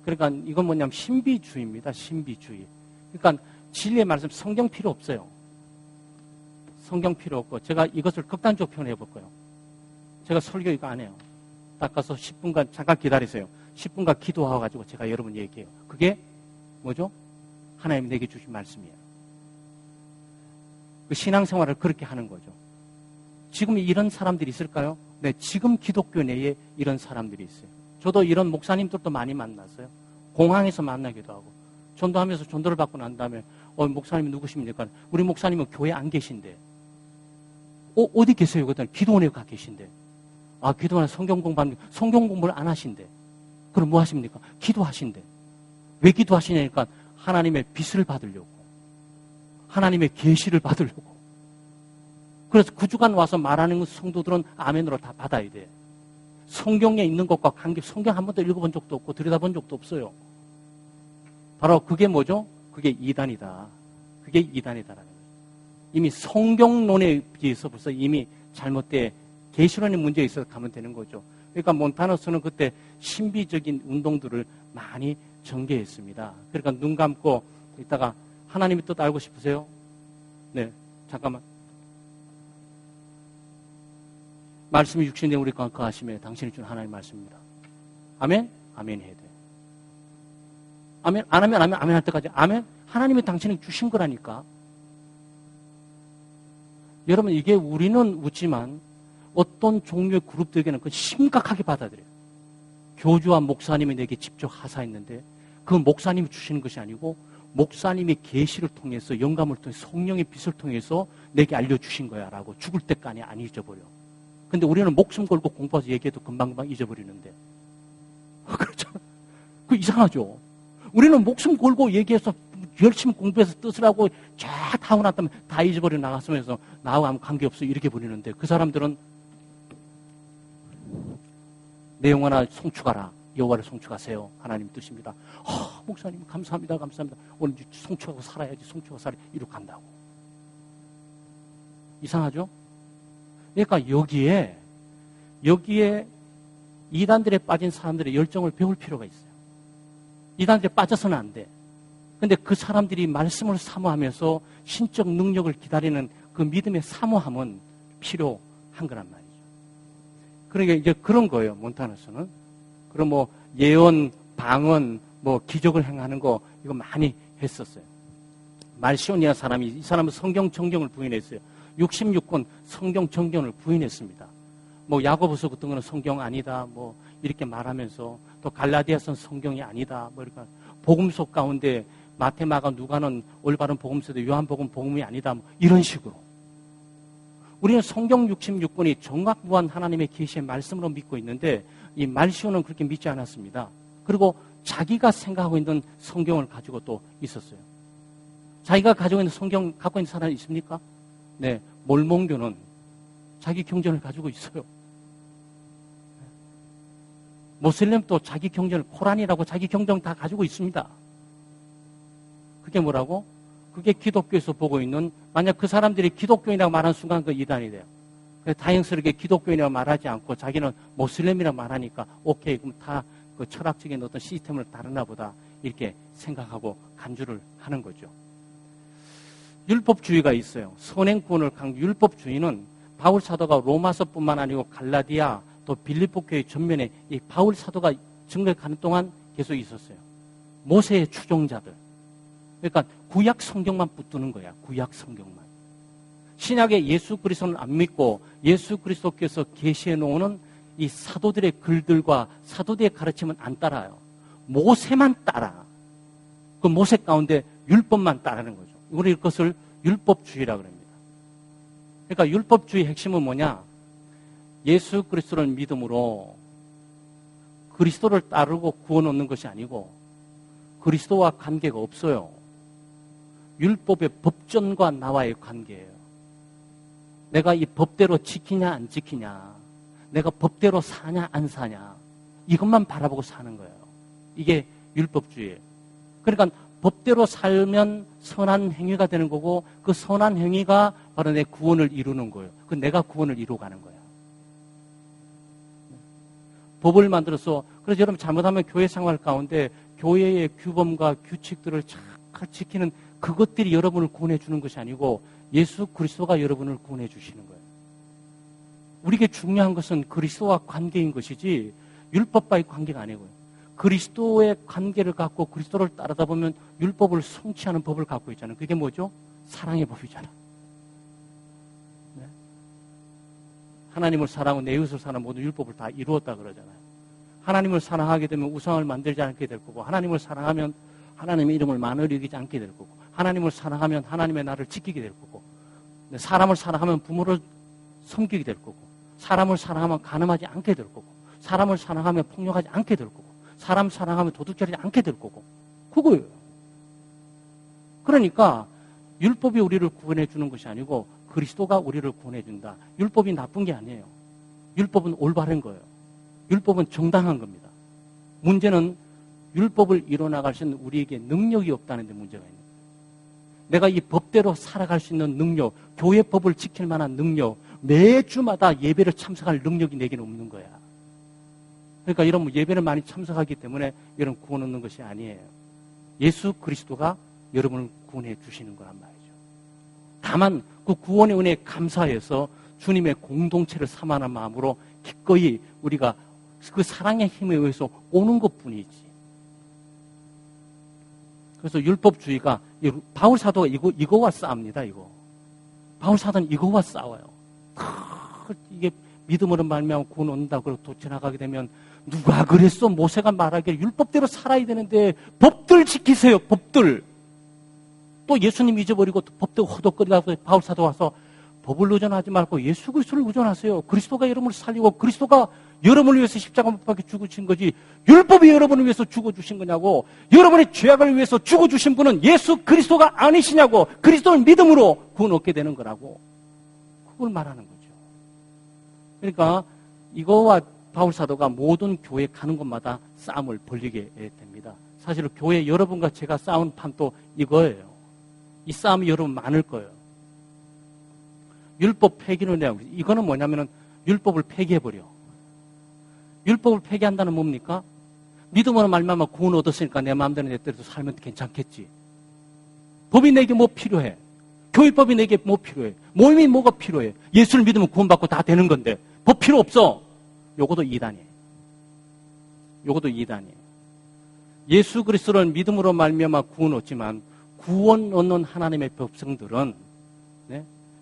그러니까 이건 뭐냐면 신비주의입니다. 신비주의. 그러니까 진리의 말씀, 성경 필요 없어요. 성경 필요 없고, 제가 이것을 극단적으로 표현해 볼 거예요. 제가 설교 이거 안 해요. 딱 가서 10분간 잠깐 기다리세요. 10분간 기도하고 제가 여러분 얘기해요. 그게 뭐죠? 하나님이 내게 주신 말씀이에요. 그 신앙생활을 그렇게 하는 거죠. 지금 이런 사람들이 있을까요? 네, 지금 기독교 내에 이런 사람들이 있어요. 저도 이런 목사님들도 많이 만났어요. 공항에서 만나기도 하고. 전도하면서 전도를 받고 난 다음에 목사님이 누구십니까? 우리 목사님은 교회 안 계신데. 어디 계세요? 그랬더니 기도원에 가 계신데. 아, 기도원에 성경 공부를 안 하신대. 그럼 뭐 하십니까? 기도하신대. 왜 기도하시냐니까 하나님의 빛을 받으려고. 하나님의 계시를 받으려고. 그래서 그 주간 와서 말하는 성도들은 아멘으로 다 받아야 돼. 성경에 있는 것과 관계, 성경 한 번도 읽어본 적도 없고 들여다본 적도 없어요. 바로 그게 뭐죠? 그게 이단이다. 그게 이단이다라는 거예요. 이미 성경론에 비해서 벌써 이미 잘못된 계시론의 문제에 있어서 가면 되는 거죠. 그러니까 몬타너스는 그때 신비적인 운동들을 많이 전개했습니다. 그러니까 눈 감고 있다가 하나님의 뜻 알고 싶으세요? 네, 잠깐만. 말씀이 육신된 우리 가운데 거하시며 당신이 준 하나님의 말씀입니다. 아멘? 아멘 해야 돼. 아멘? 안 하면 아멘 할 때까지 아멘? 하나님이 당신이 주신 거라니까. 여러분, 이게 우리는 웃지만 어떤 종류의 그룹들에게는 그건 심각하게 받아들여요. 교주와 목사님이 내게 직접 하사했는데 그 목사님이 주시는 것이 아니고 목사님이 계시를 통해서 영감을 통해서 성령의 빛을 통해서 내게 알려주신 거야 라고 죽을 때까지 안 잊어버려. 근데 우리는 목숨 걸고 공부해서 얘기해도 금방금방 잊어버리는데. 그렇죠? 그 이상하죠? 우리는 목숨 걸고 얘기해서 열심히 공부해서 뜻을 하고 쫙 하고 났다면 다 잊어버리고 나갔으면서 나하고 아무 관계없어 이렇게 버리는데 그 사람들은 내 영혼아 송축하라. 여호와를 송축하세요. 하나님 뜻입니다. 목사님 감사합니다. 감사합니다. 오늘 송축하고 살아야지. 송축하고 살아야지. 이렇게 간다고. 이상하죠? 그러니까 여기에 이단들에 빠진 사람들의 열정을 배울 필요가 있어요. 이단들에 빠져서는 안 돼. 근데 그 사람들이 말씀을 사모하면서 신적 능력을 기다리는 그 믿음의 사모함은 필요한 거란 말이죠. 그러니까 이제 그런 거예요, 몬타너스는. 그럼 뭐 예언, 방언, 뭐 기적을 행하는 거 이거 많이 했었어요. 말시온이라는 사람이 이 사람은 성경 정경을 부인했어요. 66권 성경 정경을 부인했습니다. 뭐 야고보서 같은 거는 성경 아니다, 뭐 이렇게 말하면서 또 갈라디아서는 성경이 아니다, 뭐 이렇게 복음서 가운데 마테마가 누가는 올바른 복음서도 요한복음 복음이 아니다, 뭐 이런 식으로. 우리는 성경 66권이 정확무한 하나님의 계시의 말씀으로 믿고 있는데 이 말시오는 그렇게 믿지 않았습니다. 그리고 자기가 생각하고 있는 성경을 가지고 또 있었어요. 자기가 가지고 있는 성경 갖고 있는 사람이 있습니까? 네, 몰몬교는 자기 경전을 가지고 있어요. 모슬렘도 자기 경전을 코란이라고 자기 경전 다 가지고 있습니다. 그게 뭐라고? 그게 기독교에서 보고 있는, 만약 그 사람들이 기독교인이라고 말하는 순간 그 이단이 돼요. 그래서 다행스럽게 기독교인이라고 말하지 않고 자기는 모슬렘이라고 말하니까 오케이, 그럼 다 그 철학적인 어떤 시스템을 다루나 보다 이렇게 생각하고 간주를 하는 거죠. 율법주의가 있어요. 선행구원을 율법주의는 바울 사도가 로마서뿐만 아니고 갈라디아 또 빌립보 교회 전면에 이 바울 사도가 증거에 가는 동안 계속 있었어요. 모세의 추종자들. 그러니까 구약 성경만 붙드는 거야. 구약 성경만. 신약의 예수 그리스도는 안 믿고 예수 그리스도께서 계시해 놓은 이 사도들의 글들과 사도들의 가르침은 안 따라요. 모세만 따라. 그 모세 가운데 율법만 따르는 거죠. 우리 이것을 율법주의라고 합니다. 그러니까 율법주의 핵심은 뭐냐? 예수 그리스도를 믿음으로 그리스도를 따르고 구원 얻는 것이 아니고 그리스도와 관계가 없어요. 율법의 법전과 나와의 관계예요. 내가 이 법대로 지키냐 안 지키냐, 내가 법대로 사냐 안 사냐, 이것만 바라보고 사는 거예요. 이게 율법주의예요. 그러니까 법대로 살면 선한 행위가 되는 거고 그 선한 행위가 바로 내 구원을 이루는 거예요. 그 내가 구원을 이루어가는 거예요. 법을 만들어서, 그래서 여러분 잘못하면 교회 생활 가운데 교회의 규범과 규칙들을 잘 지키는 그것들이 여러분을 구원해 주는 것이 아니고 예수 그리스도가 여러분을 구원해 주시는 거예요. 우리에게 중요한 것은 그리스도와 관계인 것이지 율법과의 관계가 아니고요. 그리스도의 관계를 갖고 그리스도를 따르다 보면 율법을 성취하는 법을 갖고 있잖아요. 그게 뭐죠? 사랑의 법이잖아요. 네? 하나님을 사랑하고 내 이웃을 사랑하는 모든 율법을 다 이루었다 그러잖아요. 하나님을 사랑하게 되면 우상을 만들지 않게 될 거고, 하나님을 사랑하면 하나님의 이름을 만으로 여기지 않게 될 거고, 하나님을 사랑하면 하나님의 나를 지키게 될 거고, 사람을 사랑하면 부모를 섬기게 될 거고, 사람을 사랑하면 간음하지 않게 될 거고, 사람을 사랑하면 폭력하지 않게 될 거고, 사람 사랑하면 도둑질하지 않게 될 거고, 그거예요. 그러니까 율법이 우리를 구원해 주는 것이 아니고 그리스도가 우리를 구원해 준다. 율법이 나쁜 게 아니에요. 율법은 올바른 거예요. 율법은 정당한 겁니다. 문제는 율법을 이뤄나갈 수 있는 우리에게 능력이 없다는 데 문제가 있는 거예요. 내가 이 법대로 살아갈 수 있는 능력, 교회 법을 지킬 만한 능력, 매주마다 예배를 참석할 능력이 내게는 없는 거야. 그러니까 여러분 예배를 많이 참석하기 때문에 여러분 구원 얻는 것이 아니에요. 예수 그리스도가 여러분을 구원해 주시는 거란 말이죠. 다만 그 구원의 은혜에 감사해서 주님의 공동체를 삼아하는 마음으로 기꺼이 우리가 그 사랑의 힘에 의해서 오는 것뿐이지. 그래서 율법주의가 바울 사도가 이거와 싸웁니다. 이거 바울 사도는 이거와 싸워요. 이게 믿음으로 말미암아 구원 얻는다 그러고 또 지나가게 되면 누가 그랬어? 모세가 말하기를 율법대로 살아야 되는데 법들 지키세요. 법들. 또 예수님 잊어버리고 법대로 허덕거리다가 바울 사도 와서 법을 의존하지 말고 예수 그리스도를 의존하세요. 그리스도가 여러분을 살리고 그리스도가 여러분을 위해서 십자가 못 박혀 죽으신 거지 율법이 여러분을 위해서 죽어주신 거냐고. 여러분의 죄악을 위해서 죽어주신 분은 예수 그리스도가 아니시냐고. 그리스도를 믿음으로 구원 얻게 되는 거라고. 그걸 말하는 거죠. 그러니까 이거와 바울 사도가 모든 교회 가는 곳마다 싸움을 벌이게 됩니다. 사실 교회 여러분과 제가 싸운 판도 이거예요. 이 싸움이 여러분 많을 거예요. 율법 폐기를 내고 이거는 뭐냐면은 율법을 폐기해버려. 율법을 폐기한다는 뭡니까? 믿음으로 말미암아 구원 얻었으니까 내 마음대로 내 뜻대로 살면 괜찮겠지. 법이 내게 뭐 필요해? 교회법이 내게 뭐 필요해? 모임이 뭐가 필요해? 예수를 믿으면 구원받고 다 되는 건데 법 필요 없어. 요것도 이단이에요. 요것도 이단이에요. 예수 그리스도를 믿음으로 말미암아 구원 얻지만 구원 얻는 하나님의 백성들은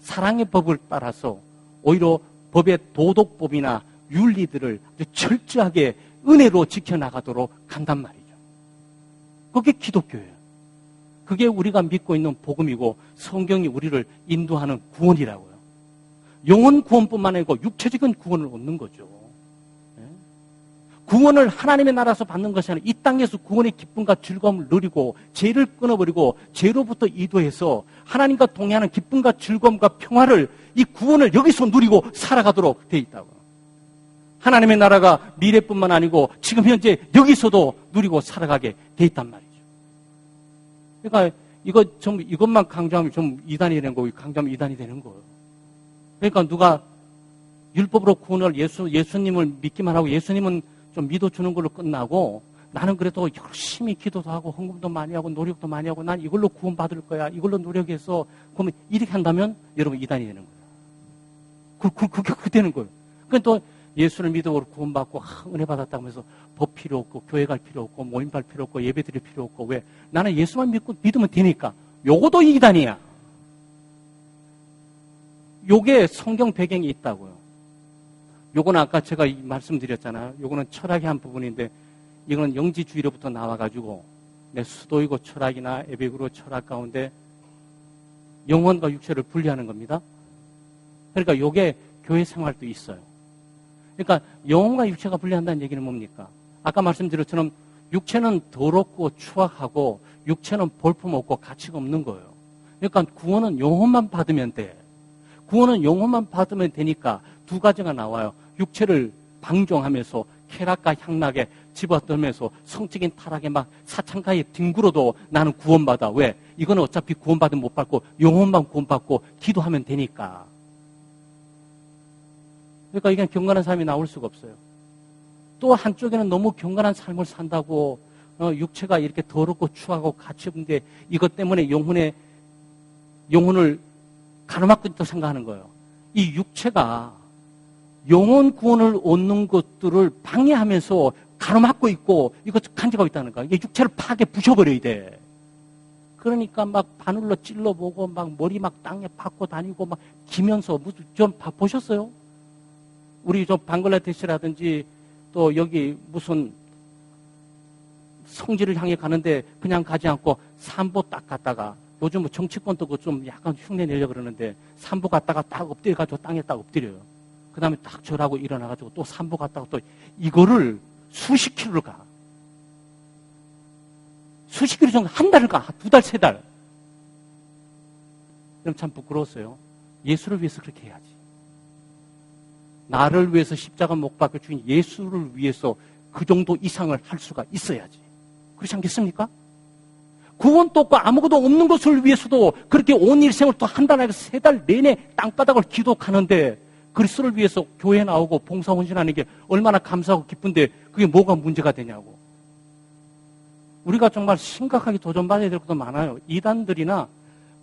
사랑의 법을 따라서 오히려 법의 도덕법이나 윤리들을 아주 철저하게 은혜로 지켜나가도록 간단 말이죠. 그게 기독교예요. 그게 우리가 믿고 있는 복음이고 성경이 우리를 인도하는 구원이라고요. 영혼 구원뿐만 아니고 육체적인 구원을 얻는 거죠. 구원을 하나님의 나라에서 받는 것이 아니라 이 땅에서 구원의 기쁨과 즐거움을 누리고 죄를 끊어버리고 죄로부터 이도해서 하나님과 동행하는 기쁨과 즐거움과 평화를 이 구원을 여기서 누리고 살아가도록 되어 있다고요. 하나님의 나라가 미래뿐만 아니고 지금 현재 여기서도 누리고 살아가게 되어 있단 말이죠. 그러니까 이것만 강조하면 좀 이단이 되는 거고 강조하면 이단이 되는 거예요. 그러니까 누가 율법으로 구원을 예수님을 믿기만 하고 예수님은 좀 믿어주는 걸로 끝나고 나는 그래도 열심히 기도도 하고 헌금도 많이 하고 노력도 많이 하고 난 이걸로 구원받을 거야. 이걸로 노력해서 그러면 이렇게 한다면 여러분 이단이 되는 거예요. 그게 되는 거예요. 그러니까 또 예수를 믿음으로 구원받고 은혜 받았다고 하면서 법 필요 없고 교회 갈 필요 없고 모임 갈 필요 없고 예배 드릴 필요 없고 왜? 나는 예수만 믿으면 되니까. 요것도 이단이야. 요게 성경 배경이 있다고요. 요거는 아까 제가 말씀드렸잖아요. 요거는 철학의 한 부분인데 이거는 영지주의로부터 나와가지고 수도이고 철학이나 에베그로 철학 가운데 영혼과 육체를 분리하는 겁니다. 그러니까 요게 교회 생활도 있어요. 그러니까 영혼과 육체가 분리한다는 얘기는 뭡니까? 아까 말씀드린 것처럼 육체는 더럽고 추악하고 육체는 볼품없고 가치가 없는 거예요. 그러니까 구원은 영혼만 받으면 돼. 구원은 영혼만 받으면 되니까 두 가지가 나와요. 육체를 방종하면서 쾌락과 향락에 집어들면서 성적인 타락에 막 사창가에 뒹굴어도 나는 구원받아. 왜? 이거는 어차피 구원받으면 못 받고 영혼만 구원받고 기도하면 되니까. 그러니까 이게 경건한 삶이 나올 수가 없어요. 또 한쪽에는 너무 경건한 삶을 산다고 육체가 이렇게 더럽고 추하고 가치 없는데 이것 때문에 영혼을 가로막고 있다고 생각하는 거예요. 이 육체가 영혼 구원을 얻는 것들을 방해하면서 가로막고 있고 이것 간직하고 있다는 거야. 이게 육체를 파게 부셔버려야 돼. 그러니까 막 바늘로 찔러보고 막 머리 막 땅에 박고 다니고 막 기면서 무슨 좀 보셨어요? 우리 좀 방글라데시라든지 또 여기 무슨 성지를 향해 가는데 그냥 가지 않고 산보 딱 갔다가 요즘 뭐 정치권도 그 좀 약간 흉내 내려고 그러는데 산보 갔다가 딱 엎드려가지고 땅에 딱 엎드려요. 그 다음에 딱 절하고 일어나가지고 또 산보 갔다가 또 이거를 수십 킬로를 가. 수십 킬로 정도 한 달을 가. 2달, 3달. 그럼 참 부끄러웠어요. 예수를 위해서 그렇게 해야지. 나를 위해서 십자가 못 박혀 주신 예수를 위해서 그 정도 이상을 할 수가 있어야지. 그렇지 않겠습니까? 구원도 없고 아무것도 없는 것을 위해서도 그렇게 온 일생을 또 한 달 안에 3달 내내 땅바닥을 기도하는데 그리스도를 위해서 교회에 나오고 봉사헌신하는 게 얼마나 감사하고 기쁜데 그게 뭐가 문제가 되냐고. 우리가 정말 심각하게 도전받아야 될 것도 많아요. 이단들이나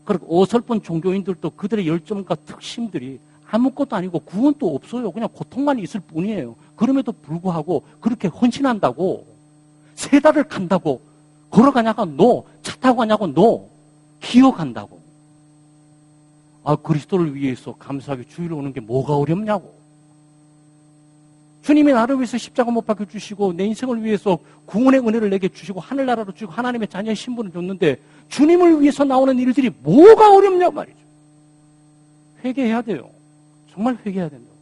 그렇게 어설픈 종교인들도 그들의 열정과 특심들이 아무것도 아니고 구원도 없어요. 그냥 고통만 있을 뿐이에요. 그럼에도 불구하고 그렇게 헌신한다고 3달을 간다고 걸어가냐고 노, 차 타고 가냐고 노, 기어간다고. 아, 그리스도를 위해서 감사하게 주일로 오는 게 뭐가 어렵냐고. 주님이 나를 위해서 십자가 못 박혀 주시고 내 인생을 위해서 구원의 은혜를 내게 주시고 하늘나라로 주시고 하나님의 자녀의 신분을 줬는데 주님을 위해서 나오는 일들이 뭐가 어렵냐 말이죠. 회개해야 돼요. 정말 회개해야 된다고.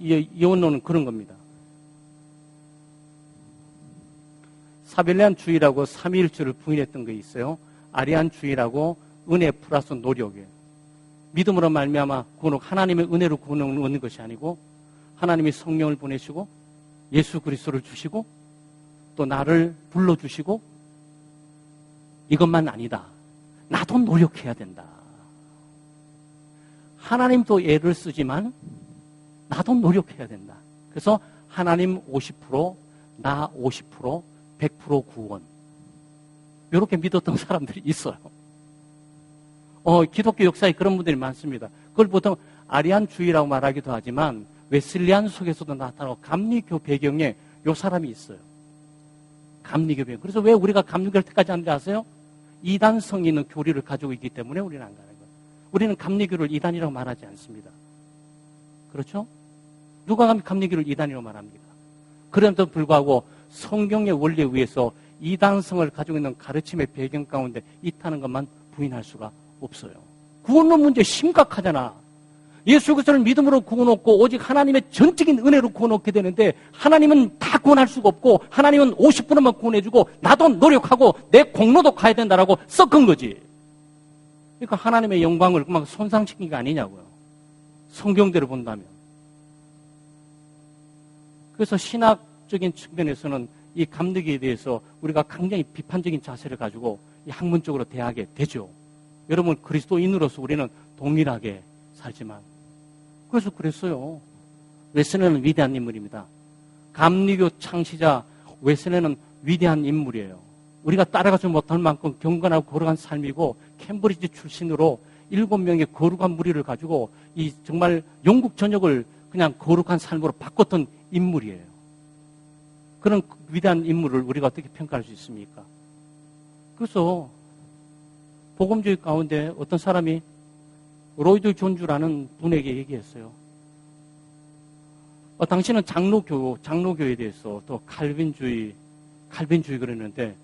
예언론은 그런 겁니다. 사벨리안주의라고 삼위일체를 부인했던 게 있어요. 아리안주의라고 은혜 플러스 노력이에요. 믿음으로 말미암아 구원, 하나님의 은혜로 구원을 얻는 것이 아니고 하나님이 성령을 보내시고 예수 그리스도를 주시고 또 나를 불러주시고 이것만 아니다. 나도 노력해야 된다. 하나님도 애를 쓰지만 나도 노력해야 된다. 그래서 하나님 50%, 나 50%, 100% 구원. 이렇게 믿었던 사람들이 있어요. 기독교 역사에 그런 분들이 많습니다. 그걸 보통 아리안주의라고 말하기도 하지만 웨슬리안 속에서도 나타나고 감리교 배경에 요 사람이 있어요. 감리교 배경. 그래서 왜 우리가 감리교를 택하지 않는지 아세요? 이단성이 있는 교리를 가지고 있기 때문에 우리는 안 가는 거예요. 우리는 감리교를 이단이라고 말하지 않습니다. 그렇죠? 누가 감리교를 이단이라고 말합니까? 그럼에도 불구하고 성경의 원리에 의해서 이단성을 가지고 있는 가르침의 배경 가운데 있다는 것만 부인할 수가 없어요. 구원론 문제 심각하잖아. 예수 그리스도를 믿음으로 구원 얻고 오직 하나님의 전적인 은혜로 구원 얻게 되는데 하나님은 다 구원할 수가 없고 하나님은 50%만 구원해주고 나도 노력하고 내 공로도 가야 된다라고 섞은 거지. 그러니까 하나님의 영광을 막 손상시킨 게 아니냐고요. 성경대로 본다면. 그래서 신학적인 측면에서는 이 감리교에 대해서 우리가 굉장히 비판적인 자세를 가지고 이 학문적으로 대하게 되죠. 여러분 그리스도인으로서 우리는 동일하게 살지만 그래서 그랬어요. 웨슬레는 위대한 인물입니다. 감리교 창시자 웨슬레는 위대한 인물이에요. 우리가 따라가지 못할 만큼 경건하고 거룩한 삶이고 캠브리지 출신으로 7명의 거룩한 무리를 가지고 이 정말 영국 전역을 그냥 거룩한 삶으로 바꿨던 인물이에요. 그런 위대한 인물을 우리가 어떻게 평가할 수 있습니까? 그래서 복음주의 가운데 어떤 사람이 로이드 존주라는 분에게 얘기했어요. 당신은 장로교에 대해서 또 칼빈주의 그랬는데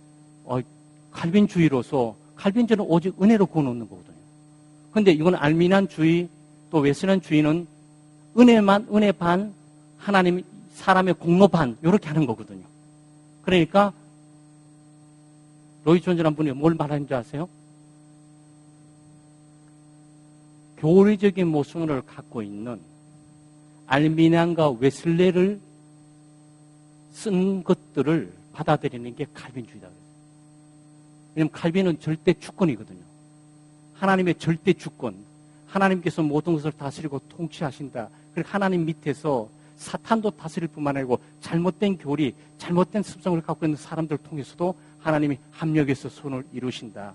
칼빈주의로서 칼빈주의는 오직 은혜로 구원 얻는 거거든요. 그런데 이건 알미난주의 또 웨슬리안주의는 은혜 반 하나님 사람의 공로 반 이렇게 하는 거거든요. 그러니까 로이드 존주라는 분이 뭘 말하는지 아세요? 교리적인 모순을 갖고 있는 알미난과 웨슬레를 쓴 것들을 받아들이는 게 칼빈주의다. 왜냐하면 칼빈은 절대 주권이거든요. 하나님의 절대 주권. 하나님께서 모든 것을 다스리고 통치하신다. 그리고 하나님 밑에서 사탄도 다스릴 뿐만 아니고 잘못된 교리, 잘못된 습성을 갖고 있는 사람들을 통해서도 하나님이 합력해서 손을 이루신다.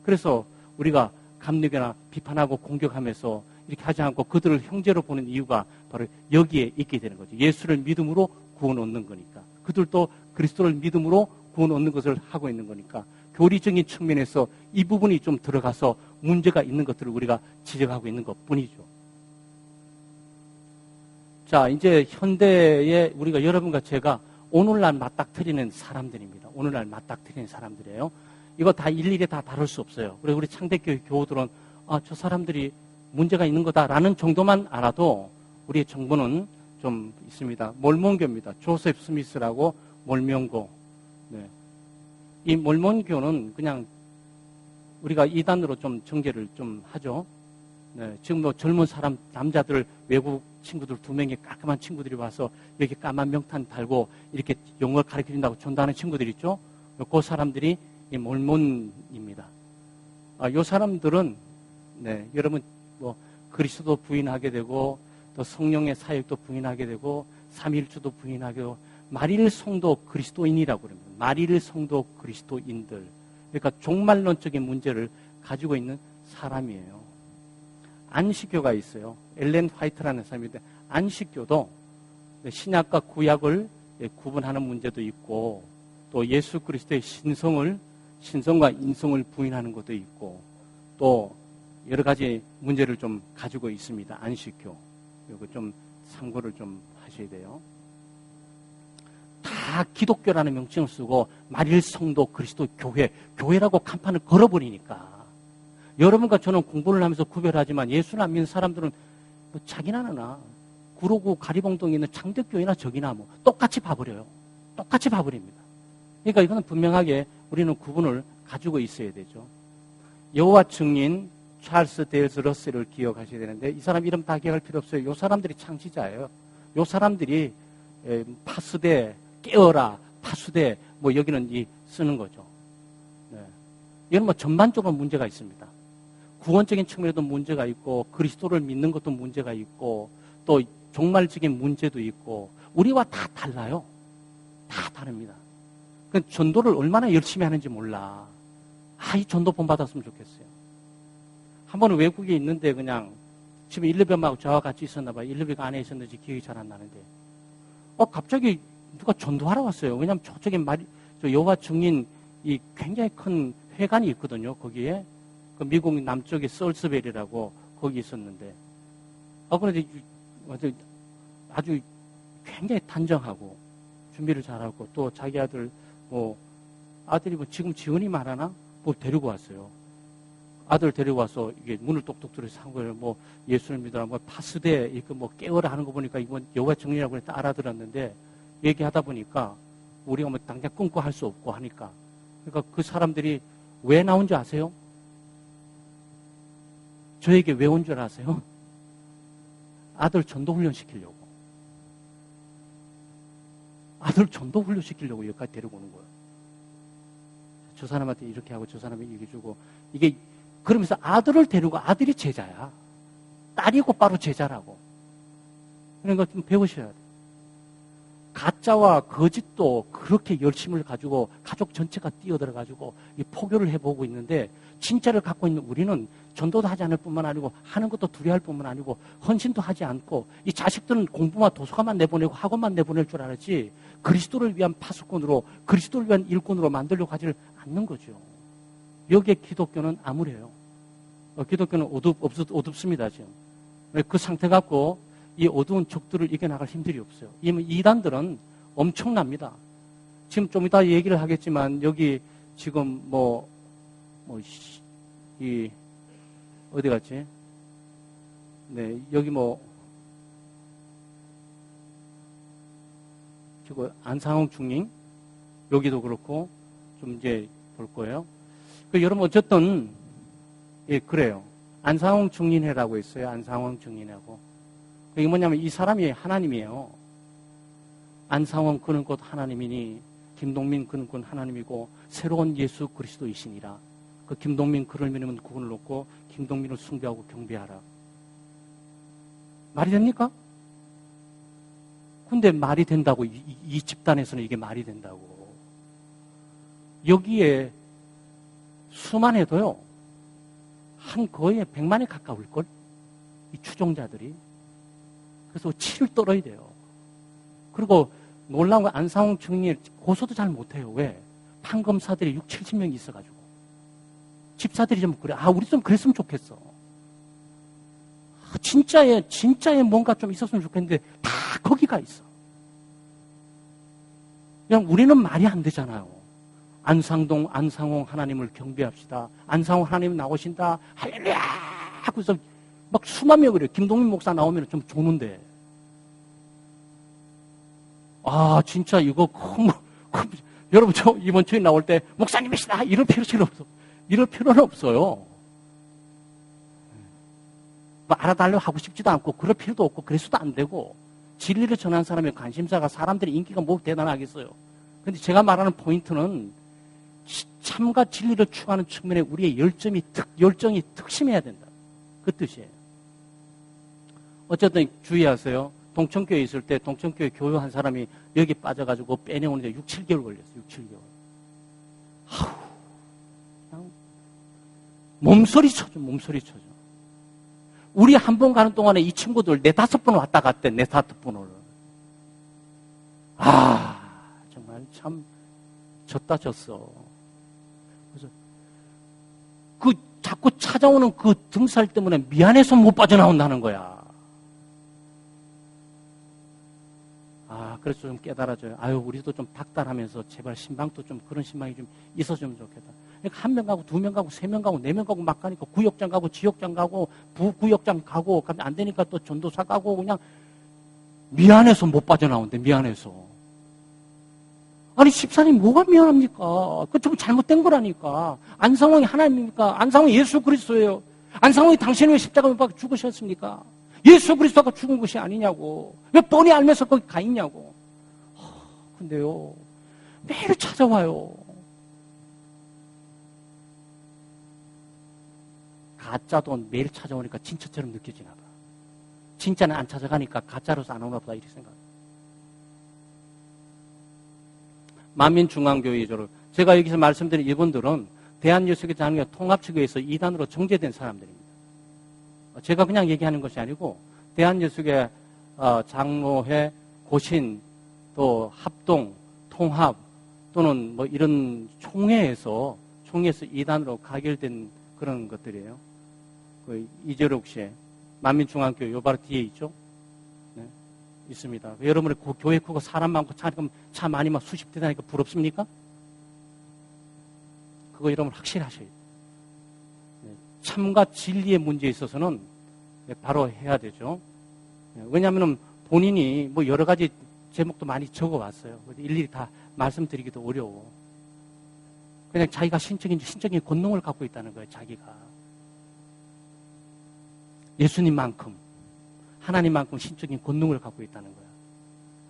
그래서 우리가 감리교나 비판하고 공격하면서 이렇게 하지 않고 그들을 형제로 보는 이유가 바로 여기에 있게 되는 거죠. 예수를 믿음으로 구원 얻는 거니까. 그들도 그리스도를 믿음으로 구원 얻는 것을 하고 있는 거니까 교리적인 측면에서 이 부분이 좀 들어가서 문제가 있는 것들을 우리가 지적하고 있는 것 뿐이죠. 자, 이제 현대에 우리가 여러분과 제가 오늘날 맞닥뜨리는 사람들입니다. 오늘날 맞닥뜨리는 사람들이에요. 이거 다 일일이 다 다룰 수 없어요. 그리고 우리 창대교회 교우들은 저 사람들이 문제가 있는 거다라는 정도만 알아도 우리의 정보는 좀 있습니다. 몰몬교입니다. 조셉 스미스라고 몰몬교. 네. 이 몰몬교는 그냥 우리가 이단으로 좀 전개를 좀 하죠. 네. 지금 뭐 젊은 사람, 남자들, 외국 친구들 2명의 깔끔한 친구들이 와서 이렇게 까만 명탄 달고 이렇게 영어를 가르쳐 준다고 전도하는 친구들 있죠? 그 사람들이 이 몰몬입니다. 이 사람들은, 네, 여러분, 뭐, 그리스도 부인하게 되고, 또 성령의 사역도 부인하게 되고, 삼일주도 부인하게 되고, 말일 성도 그리스도인이라고 그럽니다. 말일 성도 그리스도인들. 그러니까 종말론적인 문제를 가지고 있는 사람이에요. 안식교가 있어요. 엘렌 화이트라는 사람인데, 안식교도 신약과 구약을 구분하는 문제도 있고, 또 예수 그리스도의 신성과 인성을 부인하는 것도 있고, 또 여러 가지 문제를 좀 가지고 있습니다. 안식교. 이거 좀 참고를 좀 하셔야 돼요. 다 기독교라는 명칭을 쓰고 말일 성도 그리스도 교회라고 간판을 걸어버리니까 여러분과 저는 공부를 하면서 구별하지만 예수를 안 믿는 사람들은 뭐 자기나나 구로구 가리봉동에 있는 창대교회나 저기나 뭐 똑같이 봐버려요. 똑같이 봐버립니다. 그러니까 이거는 분명하게 우리는 구분을 가지고 있어야 되죠. 여호와 증인 찰스 데일스 러셀을 기억하셔야 되는데 이 사람 이름 다 기억할 필요 없어요. 이 사람들이 창시자예요. 이 사람들이 파수대, 깨어라, 파수대 뭐 여기는 쓰는 거죠. 네. 이건 뭐 전반적으로 문제가 있습니다. 구원적인 측면에도 문제가 있고 그리스도를 믿는 것도 문제가 있고 또 종말적인 문제도 있고 우리와 다 달라요. 다 다릅니다. 전도를 얼마나 열심히 하는지 몰라. 이 전도 본받았으면 좋겠어요. 한 번은 외국에 있는데 그냥 집에 일러병하고 저와 같이 있었나 봐요. 일러병 안에 있었는지 기억이 잘 안 나는데 갑자기 누가 전도하러 왔어요. 왜냐하면 저쪽에 여호와 증인 이 굉장히 큰 회관이 있거든요. 거기에 그 미국 남쪽에 솔스벨이라고 거기 있었는데 그런데 아주 굉장히 단정하고 준비를 잘하고 또 자기 아들 아들이 지금 지원이 말하나 데리고 왔어요. 아들 데리고 와서 이게 문을 똑똑 뚫어서 한 거예요. 예수를 믿어라, 파스대 이렇게 깨어라 하는 거 보니까 이건 여호와 증인이라고 딱 알아들었는데 얘기하다 보니까 우리가 당장 끊고 할 수 없고 하니까 그러니까 그 사람들이 왜 나온 줄 아세요? 저에게 왜 온 줄 아세요? 아들 전도 훈련 시키려고. 아들 전도 훈련 시키려고 여기까지 데리고 오는 거예요. 저 사람한테 이렇게 하고 저 사람에게 이렇게 주고 이게 그러면서 아들을 데리고 아들이 제자야. 딸이 곧바로 제자라고. 그러니까 좀 배우셔야 돼요. 가짜와 거짓도 그렇게 열심을 가지고 가족 전체가 뛰어들어가지고 이 포교를 해보고 있는데 진짜를 갖고 있는 우리는 전도도 하지 않을 뿐만 아니고 하는 것도 두려워할 뿐만 아니고 헌신도 하지 않고 이 자식들은 공부만 도서관만 내보내고 학원만 내보낼 줄 알았지 그리스도를 위한 파수꾼으로 그리스도를 위한 일꾼으로 만들려고 하지를 않는 거죠. 여기에 기독교는 암울해요. 기독교는 어둡습니다, 지금. 그 상태 갖고 이 어두운 적들을 이겨나갈 힘들이 없어요. 이단들은 엄청납니다. 지금 좀 이따 얘기를 하겠지만, 여기 지금 어디 갔지? 네, 여기 지금 안상홍 중님, 여기도 그렇고, 좀 이제 볼 거예요. 여러분, 어쨌든, 그래요. 안상홍 중인회라고 있어요. 안상홍 중인회하고. 이게 뭐냐면 이 사람이 하나님이에요. 안상홍 그는 곧 하나님이니 김동민 그는 곧 하나님이고 새로운 예수 그리스도이시니라. 그 김동민 그를 믿으면 구원을 얻고 김동민을 숭배하고 경배하라. 말이 됩니까? 근데 말이 된다고 이 집단에서는 이게 말이 된다고. 여기에 수만 해도요. 한 거의 100만에 가까울걸? 이 추종자들이. 그래서 치를 떨어야 돼요. 그리고 놀라운 건 안상홍 증인 고소도 잘 못해요. 왜? 판검사들이 6, 70명이 있어가지고. 집사들이 좀 그래. 우리 좀 그랬으면 좋겠어. 진짜에 뭔가 좀 있었으면 좋겠는데 다 거기가 있어. 그냥 우리는 말이 안 되잖아요. 안상홍 하나님을 경배합시다. 안상홍 하나님 나오신다. 할렐루야! 하고서 막 수만 명 그래요. 김동민 목사 나오면 좀 조는데. 아, 진짜 이거 여러분 저 이번 주에 나올 때 목사님이시다. 이럴 필요는 없어요. 뭐 알아달라고 하고 싶지도 않고 그럴 필요도 없고 그래서도 안 되고 진리를 전하는 사람의 관심사가 사람들의 인기가 뭐 대단하겠어요. 근데 제가 말하는 포인트는 참과 진리를 추구하는 측면에 우리의 열정이 특심해야 된다. 그 뜻이에요. 어쨌든 주의하세요. 동천교회에 있을 때 동천교회 교육한 사람이 여기 빠져가지고 빼내오는데 6, 7개월 걸렸어요. 6, 7개월. 아우, 그냥 몸소리 쳐줘. 우리 한 번 가는 동안에 이 친구들 4, 5번 왔다 갔대. 4, 5번을. 정말 참 졌어. 그래서 자꾸 찾아오는 그 등살 때문에 미안해서 못 빠져나온다는 거야. 그래서 좀 깨달아져요. 우리도 좀 박달하면서 제발 신방도 좀 그런 신방이 좀 있었으면 좋겠다. 그러니까 1명 가고 2명 가고 3명 가고 4명 가고 막 가니까 구역장 가고 지역장 가고 부구역장 가고 안 되니까 또 전도사 가고 그냥 미안해서 못 빠져나온대. 미안해서. 아니 집사님 뭐가 미안합니까? 그거 좀 잘못된 거라니까. 안상홍이 하나님입니까? 안상홍이 예수 그리스도예요. 안상홍이 당신을 왜 십자가 못 박아 죽으셨습니까? 예수 그리스도가 죽은 것이 아니냐고. 왜 뻔히 알면서 거기 가 있냐고. 근데요, 매일 찾아와요. 가짜도 매일 찾아오니까 진짜처럼 느껴지나 봐. 진짜는 안 찾아가니까 가짜로서 안 오나 보다 이렇게 생각해요. 만민중앙교회죠. 제가 여기서 말씀드린 이분들은 대한예수교 장로회 통합측에서 이단으로 정제된 사람들입니다. 제가 그냥 얘기하는 것이 아니고 대한예수교 장로회 고신 또 합동 통합 또는 뭐 이런 총회에서 이단으로 가결된 그런 것들이에요. 그 이재록 씨의 만민중앙교회 요 바로 뒤에 있죠. 네, 있습니다. 여러분의 교회 크고 사람 많고 차 많이 막 수십 대 다니까 부럽습니까? 그거 여러분 확실히 하셔야 돼요. 참과 진리의 문제에 있어서는 바로 해야 되죠. 왜냐하면 본인이 뭐 여러 가지 제목도 많이 적어왔어요. 일일이 다 말씀드리기도 어려워. 그냥 자기가 신적인 권능을 갖고 있다는 거예요. 자기가. 예수님만큼 하나님만큼 신적인 권능을 갖고 있다는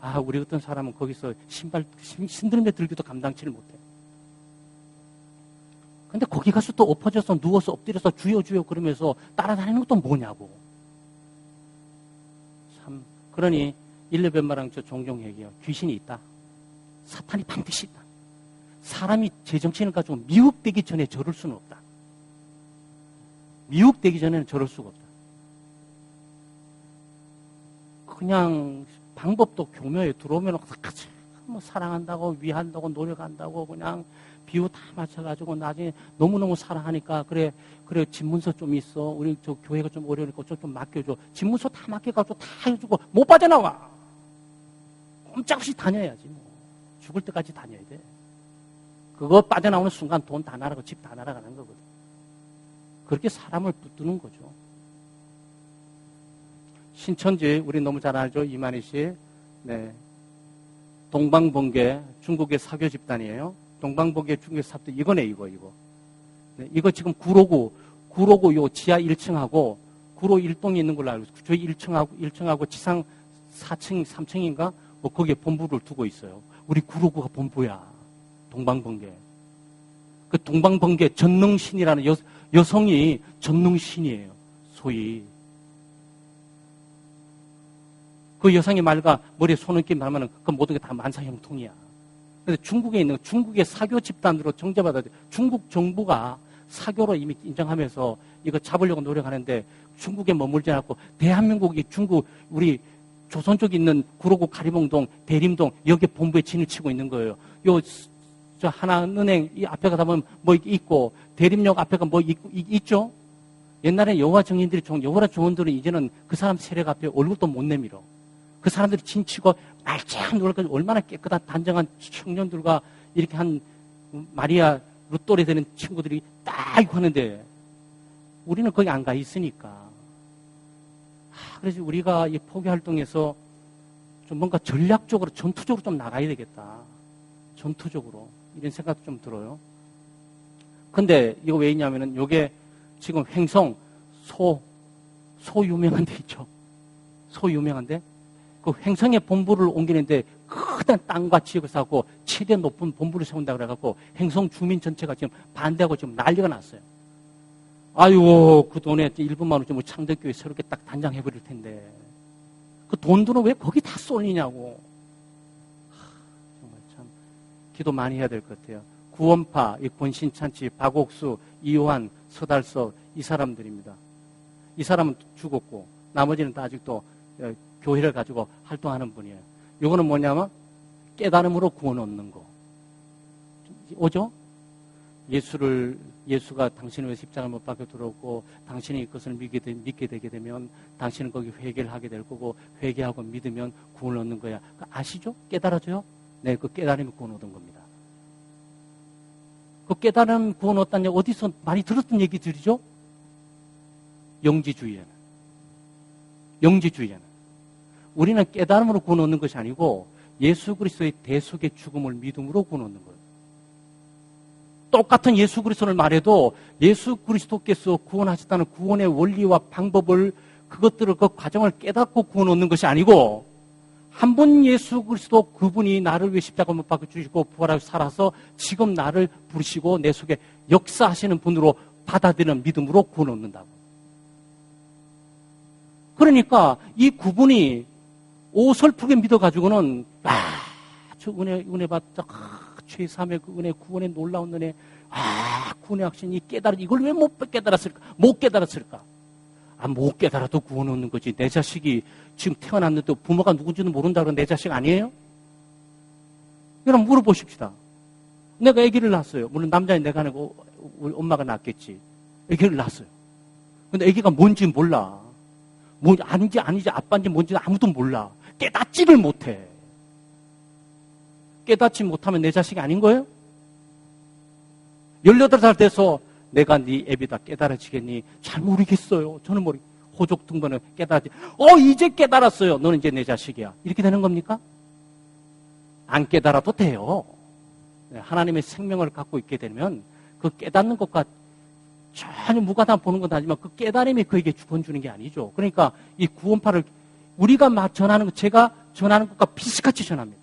거야. 우리 어떤 사람은 거기서 신드림에 들기도 감당치를 못해. 근데 거기 가서 또 엎어져서 누워서 엎드려서 주여 그러면서 따라다니는 것도 뭐냐고. 참. 그러니 일레벤마랑 저 종종 얘기해요. 귀신이 있다. 사탄이 반드시 있다. 사람이 제정신을 가지고 미혹되기 전에 저럴 수는 없다. 미혹되기 전에는 저럴 수가 없다. 그냥 방법도 교묘에 들어오면 같이 뭐 사랑한다고 위한다고 노력한다고 그냥 비유 다 맞춰가지고 나중에 너무너무 사랑하니까 그래 집문서 좀 있어. 우리 저 교회가 좀 어려우니까 좀 맡겨줘. 집문서 다 맡겨가지고 다 해주고 못 빠져나와. 꼼짝없이 다녀야지 뭐. 죽을 때까지 다녀야 돼. 그거 빠져나오는 순간 돈 다 날아가고 집 다 날아가는 거거든. 그렇게 사람을 붙드는 거죠. 신천지 우리 너무 잘 알죠. 이만희 씨. 네. 동방번개 중국의 사교 집단이에요. 동방번개 중국의 사교 이거네 이거. 네, 이거 지금 구로구 요 지하 1층하고 구로 1동에 있는 걸로 알고 있어요. 저희 1층하고 지상 4층 3층인가 뭐 거기에 본부를 두고 있어요. 우리 구로구가 본부야. 동방번개. 그 동방번개 전능신이라는 여성이 전능신이에요. 소위. 그 여성의 말과 머리에 손을 하면은 그 모든 게 다 만사형통이야. 그런데 중국에 있는 중국의 사교 집단으로 정제받아야 돼. 중국 정부가 사교로 이미 인정하면서 이거 잡으려고 노력하는데 중국에 머물지 않고 대한민국이 중국 우리 조선 쪽에 있는 구로구 가리봉동 대림동 여기 본부에 진을 치고 있는 거예요. 저 하나은행 이 앞에 가다 보면 뭐 있고 대림역 앞에가 뭐 있죠? 옛날에 여호와 증인들이 여호와 증언들은 이제는 그 사람 세력 앞에 얼굴도 못 내밀어. 그 사람들이 진치고 말짱 놀까지 얼마나 깨끗한 단정한 청년들과 이렇게 한 마리아 룻돌이 되는 친구들이 딱 하는데 우리는 거기 안 가 있으니까. 그래서 우리가 이 포교 활동에서 좀 뭔가 전략적으로, 전투적으로 좀 나가야 되겠다. 전투적으로. 이런 생각도 좀 들어요. 근데 이거 왜 있냐면은 요게 지금 횡성 소 유명한 데 있죠. 소 유명한데 그 횡성에 본부를 옮기는데 큰 땅과 지역을 사고 최대 높은 본부를 세운다 그래갖고 횡성 주민 전체가 지금 반대하고 지금 난리가 났어요. 아유, 그 돈에 1분만 원 좀 창덕교회 새롭게 딱 단장해버릴 텐데 그 돈들은 왜 거기 다 쏠리냐고. 정말 참 기도 많이 해야 될 것 같아요. 구원파, 이 권신찬치, 박옥수, 이호환, 서달서 이 사람들입니다. 이 사람은 죽었고 나머지는 다 아직도 교회를 가지고 활동하는 분이에요. 이거는 뭐냐면 깨달음으로 구원 얻는 거. 오죠? 예수가 당신을 위해 십자가를 못 박혀 들어오고 당신이 이것을 믿게 되게 되면 당신은 거기 회개를 하게 될 거고 회개하고 믿으면 구원을 얻는 거야. 아시죠? 깨달아져요? 네, 그 깨달음이 구원 얻은 겁니다. 그 깨달음 구원 얻다니 어디서 많이 들었던 얘기들이죠? 영지주의에는. 우리는 깨달음으로 구원 얻는 것이 아니고 예수 그리스도의 대속의 죽음을 믿음으로 구원 얻는 거예요. 똑같은 예수 그리스도를 말해도 예수 그리스도께서 구원하셨다는 구원의 원리와 방법을 그것들을 그 과정을 깨닫고 구원 얻는 것이 아니고 한 분 예수 그리스도 그분이 나를 위해 십자가 못 박혀 주시고 부활하고 살아서 지금 나를 부르시고 내 속에 역사하시는 분으로 받아들이는 믿음으로 구원 얻는다고. 그러니까 이 구분이 오설프게 믿어가지고는 저 은혜 받자 죄사함의 그 은혜 구원의 놀라운 은혜 구원의 확신이 깨달아 이걸 왜 못 깨달았을까? 못 깨달아도 구원 얻는 거지. 내 자식이 지금 태어났는데 부모가 누군지는 모른다 그러면 내 자식 아니에요? 그럼 물어보십시다. 내가 아기를 낳았어요. 물론 남자인 내가 아니고 우리 엄마가 낳았겠지. 아기를 낳았어요. 근데 아기가 뭔지 몰라. 아닌지 아빠인지 뭔지 아무도 몰라. 깨닫지를 못해. 깨닫지 못하면 내 자식이 아닌 거예요? 18살 돼서 내가 네 애비다 깨달아지겠니? 잘 모르겠어요. 저는 호족 등반을 깨달았지. 이제 깨달았어요. 너는 이제 내 자식이야. 이렇게 되는 겁니까? 안 깨달아도 돼요. 하나님의 생명을 갖고 있게 되면 그 깨닫는 것과 전혀 무관한 보는 건 아니지만 그 깨달음이 그에게 구원 주는 게 아니죠. 그러니까 이 구원파를 우리가 전하는 것, 제가 전하는 것과 비슷같이 전합니다.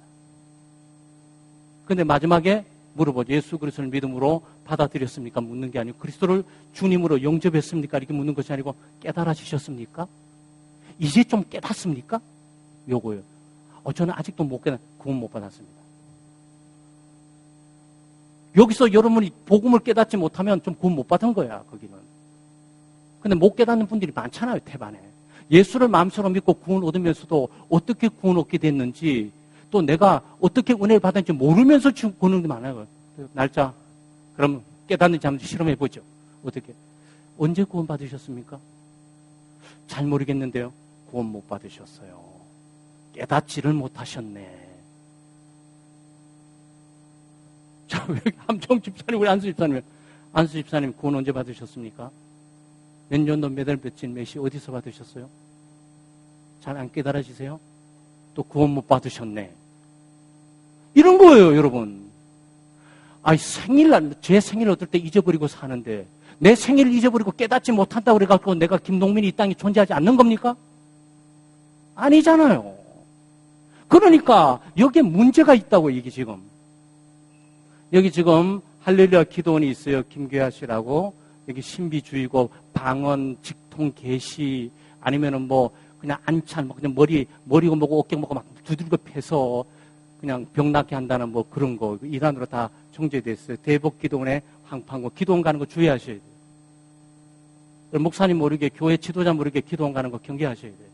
근데 마지막에 물어보죠. 예수 그리스도를 믿음으로 받아들였습니까? 묻는 게 아니고 그리스도를 주님으로 영접했습니까? 이렇게 묻는 것이 아니고 깨달아지셨습니까? 이제 좀 깨닫습니까? 요거요. 저는 아직도 구원 못 받았습니다. 여기서 여러분이 복음을 깨닫지 못하면 좀 구원 못 받은 거야, 거기는. 근데 못 깨닫는 분들이 많잖아요, 태반에. 예수를 마음속으로 믿고 구원 얻으면서도 어떻게 구원 얻게 됐는지 또 내가 어떻게 은혜를 받았는지 모르면서 지금 구원이 많아요. 날짜, 그럼 깨닫는지 한번 실험해 보죠. 어떻게? 언제 구원 받으셨습니까? 잘 모르겠는데요. 구원 못 받으셨어요. 깨닫지를 못하셨네. 자, 함정 집사님, 우리 안수 집사님 구원 언제 받으셨습니까? 몇 년도 몇 월 며칠 몇 시 어디서 받으셨어요? 잘 안 깨달아지세요? 또 구원 못 받으셨네. 이런 거예요, 여러분. 제 생일을 어떨 때 잊어버리고 사는데 내 생일을 잊어버리고 깨닫지 못한다고 그래갖고 내가 김동민이 이 땅에 존재하지 않는 겁니까? 아니잖아요. 그러니까 여기에 문제가 있다고 이게 지금. 여기 지금 할렐루야 기도원이 있어요. 김규하 씨라고. 여기 신비주의고 방언, 직통, 계시 아니면은 그냥 안찬, 그냥 머리고 뭐고 어깨 뭐고 막 두들겨 패서 그냥 병 낫게 한다는 그런 거 이란으로 다 정제됐어요. 대복 기도원에 황판고 기도원 가는 거 주의하셔야 돼요. 목사님 모르게 교회 지도자 모르게 기도원 가는 거 경계하셔야 돼요.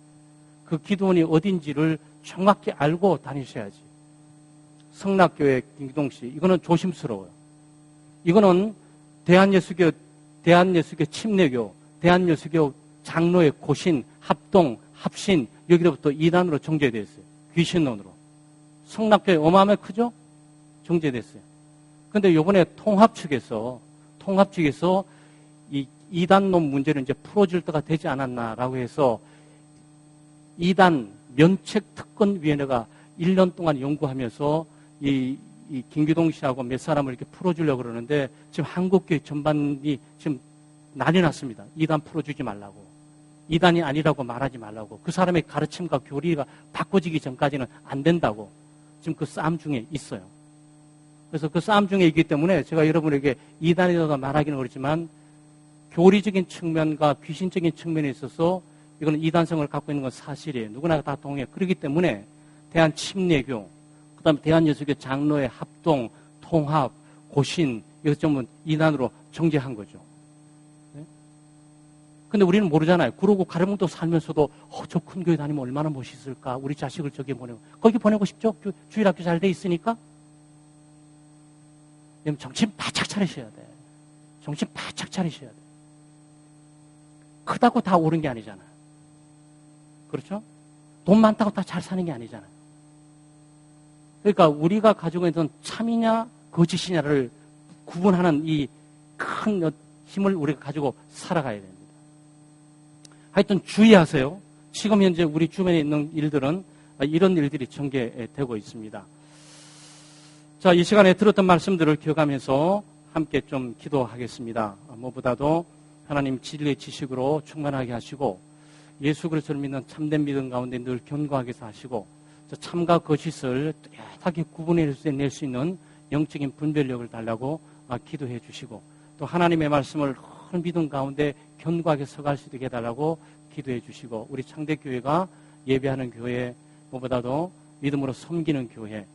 그 기도원이 어딘지를 정확히 알고 다니셔야지. 성락교회 김기동씨 이거는 조심스러워요. 이거는 대한예수교 침례교 대한여수교 장로의 고신, 합동, 합신 여기로부터 이단으로 정제됐어요. 귀신론으로. 성납교회 어마어마하게 크죠? 정제됐어요. 근데 요번에 통합 측에서 이 이단론 문제를 이제 풀어줄 때가 되지 않았나라고 해서 이단 면책특권위원회가 1년 동안 연구하면서 이 김기동 씨하고 몇 사람을 이렇게 풀어주려고 그러는데 지금 한국교회 전반이 지금 난리 났습니다. 이단 풀어주지 말라고. 이단이 아니라고 말하지 말라고. 그 사람의 가르침과 교리가 바꿔지기 전까지는 안 된다고. 지금 그 싸움 중에 있어요. 그래서 그 싸움 중에 있기 때문에 제가 여러분에게 이단이라고 말하기는 그렇지만 교리적인 측면과 귀신적인 측면에 있어서 이거는 이단성을 갖고 있는 건 사실이에요. 누구나 다 동의해요. 그렇기 때문에 대한침례교, 그 다음에 대한여수교 장로의 합동, 통합, 고신, 이것 전부 이단으로 정제한 거죠. 네? 근데 우리는 모르잖아요. 그러고 가르문도 살면서도 저 큰 교회 다니면 얼마나 멋있을까? 우리 자식을 저기 보내고. 거기 보내고 싶죠? 주일학교 잘 돼 있으니까? 정신 바짝 차리셔야 돼. 정신 바짝 차리셔야 돼. 크다고 다 옳은 게 아니잖아요. 그렇죠? 돈 많다고 다 잘 사는 게 아니잖아요. 그러니까 우리가 가지고 있는 참이냐 거짓이냐를 구분하는 이 큰 힘을 우리가 가지고 살아가야 됩니다. 하여튼 주의하세요. 지금 현재 우리 주변에 있는 일들은 이런 일들이 전개되고 있습니다. 자, 이 시간에 들었던 말씀들을 기억하면서 함께 좀 기도하겠습니다. 무엇보다도 하나님 진리의 지식으로 충만하게 하시고 예수 그리스도를 믿는 참된 믿음 가운데 늘 견고하게 하시고 참과 거짓을 뚜렷하게 구분해낼 수 있는 영적인 분별력을 달라고 기도해 주시고 또 하나님의 말씀을 큰 믿음 가운데 견고하게 서갈 수 있게 해달라고 기도해 주시고 우리 창대교회가 예배하는 교회 무엇보다도 믿음으로 섬기는 교회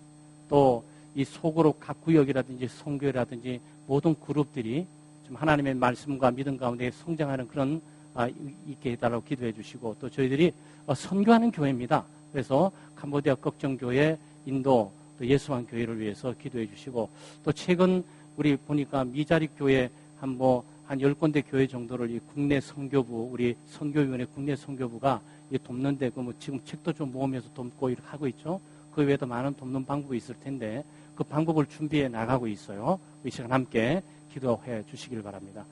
또 이 속으로 각 구역이라든지 선교회라든지 모든 그룹들이 좀 하나님의 말씀과 믿음 가운데 성장하는 그런 있게 해달라고 기도해 주시고 또 저희들이 선교하는 교회입니다. 그래서 캄보디아 걱정교회, 인도, 또 예수왕 교회를 위해서 기도해 주시고 또 최근 우리 보니까 미자립 교회 한 10군데 교회 정도를 이 국내 선교부, 우리 선교위원회 국내 선교부가 돕는데 지금 책도 좀 모으면서 돕고 이렇게 하고 있죠. 그 외에도 많은 돕는 방법이 있을 텐데 그 방법을 준비해 나가고 있어요. 이 시간 함께 기도해 주시길 바랍니다.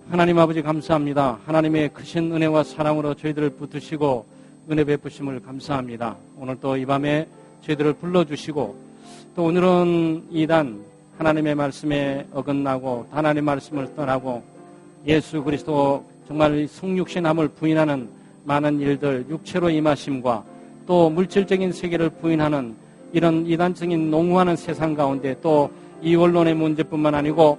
하나님 아버지 감사합니다. 하나님의 크신 은혜와 사랑으로 저희들을 붙드시고 은혜 베푸심을 감사합니다. 오늘 또 이 밤에 저희들을 불러주시고 또 오늘은 이단 하나님의 말씀에 어긋나고 하나님의 말씀을 떠나고 예수 그리스도 정말 성육신함을 부인하는 많은 일들 육체로 임하심과 또 물질적인 세계를 부인하는 이런 이단적인 농후하는 세상 가운데 또 이 언론의 문제뿐만 아니고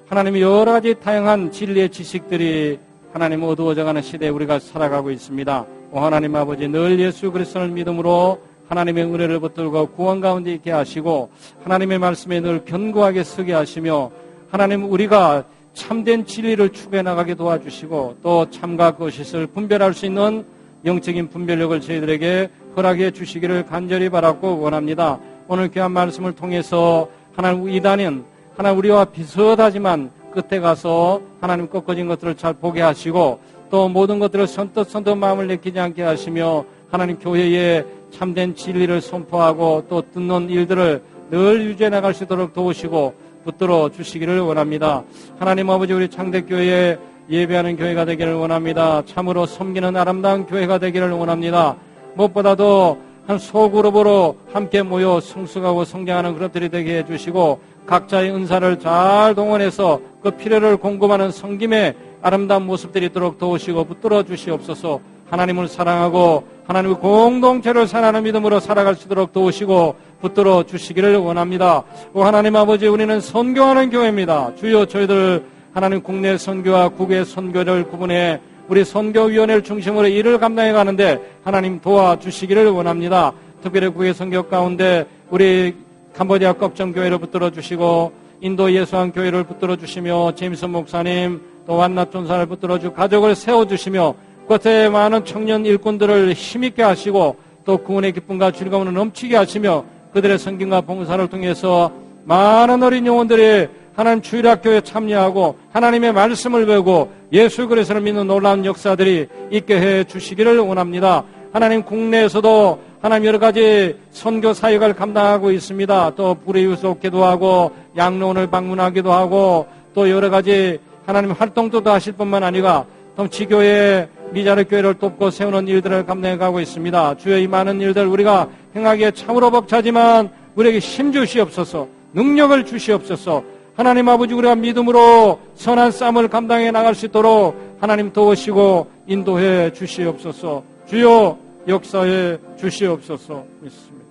하나님의 여러 가지 다양한 진리의 지식들이 하나님 어두워져가는 시대에 우리가 살아가고 있습니다. 하나님 아버지 늘 예수 그리스도를 믿음으로 하나님의 은혜를 붙들고 구원 가운데 있게 하시고 하나님의 말씀에 늘 견고하게 서게 하시며 하나님 우리가 참된 진리를 추구해 나가게 도와주시고 또 참과 거짓을 분별할 수 있는 영적인 분별력을 저희들에게 허락해 주시기를 간절히 바라고 원합니다. 오늘 귀한 말씀을 통해서 하나님 이단은 하나님 우리와 비슷하지만 끝에 가서 하나님 꺾어진 것들을 잘 보게 하시고 또 모든 것들을 선뜻 마음을 내키지 않게 하시며 하나님 교회에 참된 진리를 선포하고 또 듣는 일들을 늘 유지해 나갈 수 있도록 도우시고 붙들어 주시기를 원합니다. 하나님 아버지 우리 창대교회에 예배하는 교회가 되기를 원합니다. 참으로 섬기는 아름다운 교회가 되기를 원합니다. 무엇보다도 한 소그룹으로 함께 모여 성숙하고 성장하는 그룹들이 되게 해주시고 각자의 은사를 잘 동원해서 그 필요를 공급하는 섬김의 아름다운 모습들이 있도록 도우시고 붙들어 주시옵소서. 하나님을 사랑하고 하나님의 공동체를 사랑하는 믿음으로 살아갈 수 있도록 도우시고 붙들어 주시기를 원합니다. 하나님 아버지 우리는 선교하는 교회입니다. 주여 저희들 하나님 국내 선교와 국외 선교를 구분해 우리 선교위원회를 중심으로 일을 감당해 가는데 하나님 도와주시기를 원합니다. 특별히 국외 선교 가운데 우리 캄보디아 걱정교회를 붙들어 주시고 인도 예수왕 교회를 붙들어 주시며 제임스 목사님 또 완납 전사를 붙들어 주고 가족을 세워주시며 그것에 많은 청년 일꾼들을 힘있게 하시고 또 구원의 기쁨과 즐거움을 넘치게 하시며 그들의 성김과 봉사를 통해서 많은 어린 영혼들이 하나님 주일학교에 참여하고 하나님의 말씀을 배우고 예수 그리스도를 믿는 놀라운 역사들이 있게 해 주시기를 원합니다. 하나님 국내에서도 하나님 여러 가지 선교 사역을 감당하고 있습니다. 또 불의유속기도 하고 양로원을 방문하기도 하고 또 여러 가지 하나님 활동도 하실 뿐만 아니라 또 지교회 미자립 교회를 돕고 세우는 일들을 감당해가고 있습니다. 주여 이 많은 일들 우리가 행하기에 참으로 벅차지만 우리에게 힘 주시옵소서, 능력을 주시옵소서. 하나님 아버지 우리가 믿음으로 선한 싸움을 감당해 나갈 수 있도록 하나님 도우시고 인도해 주시옵소서. 주여 역사해 주시옵소서. 믿습니다.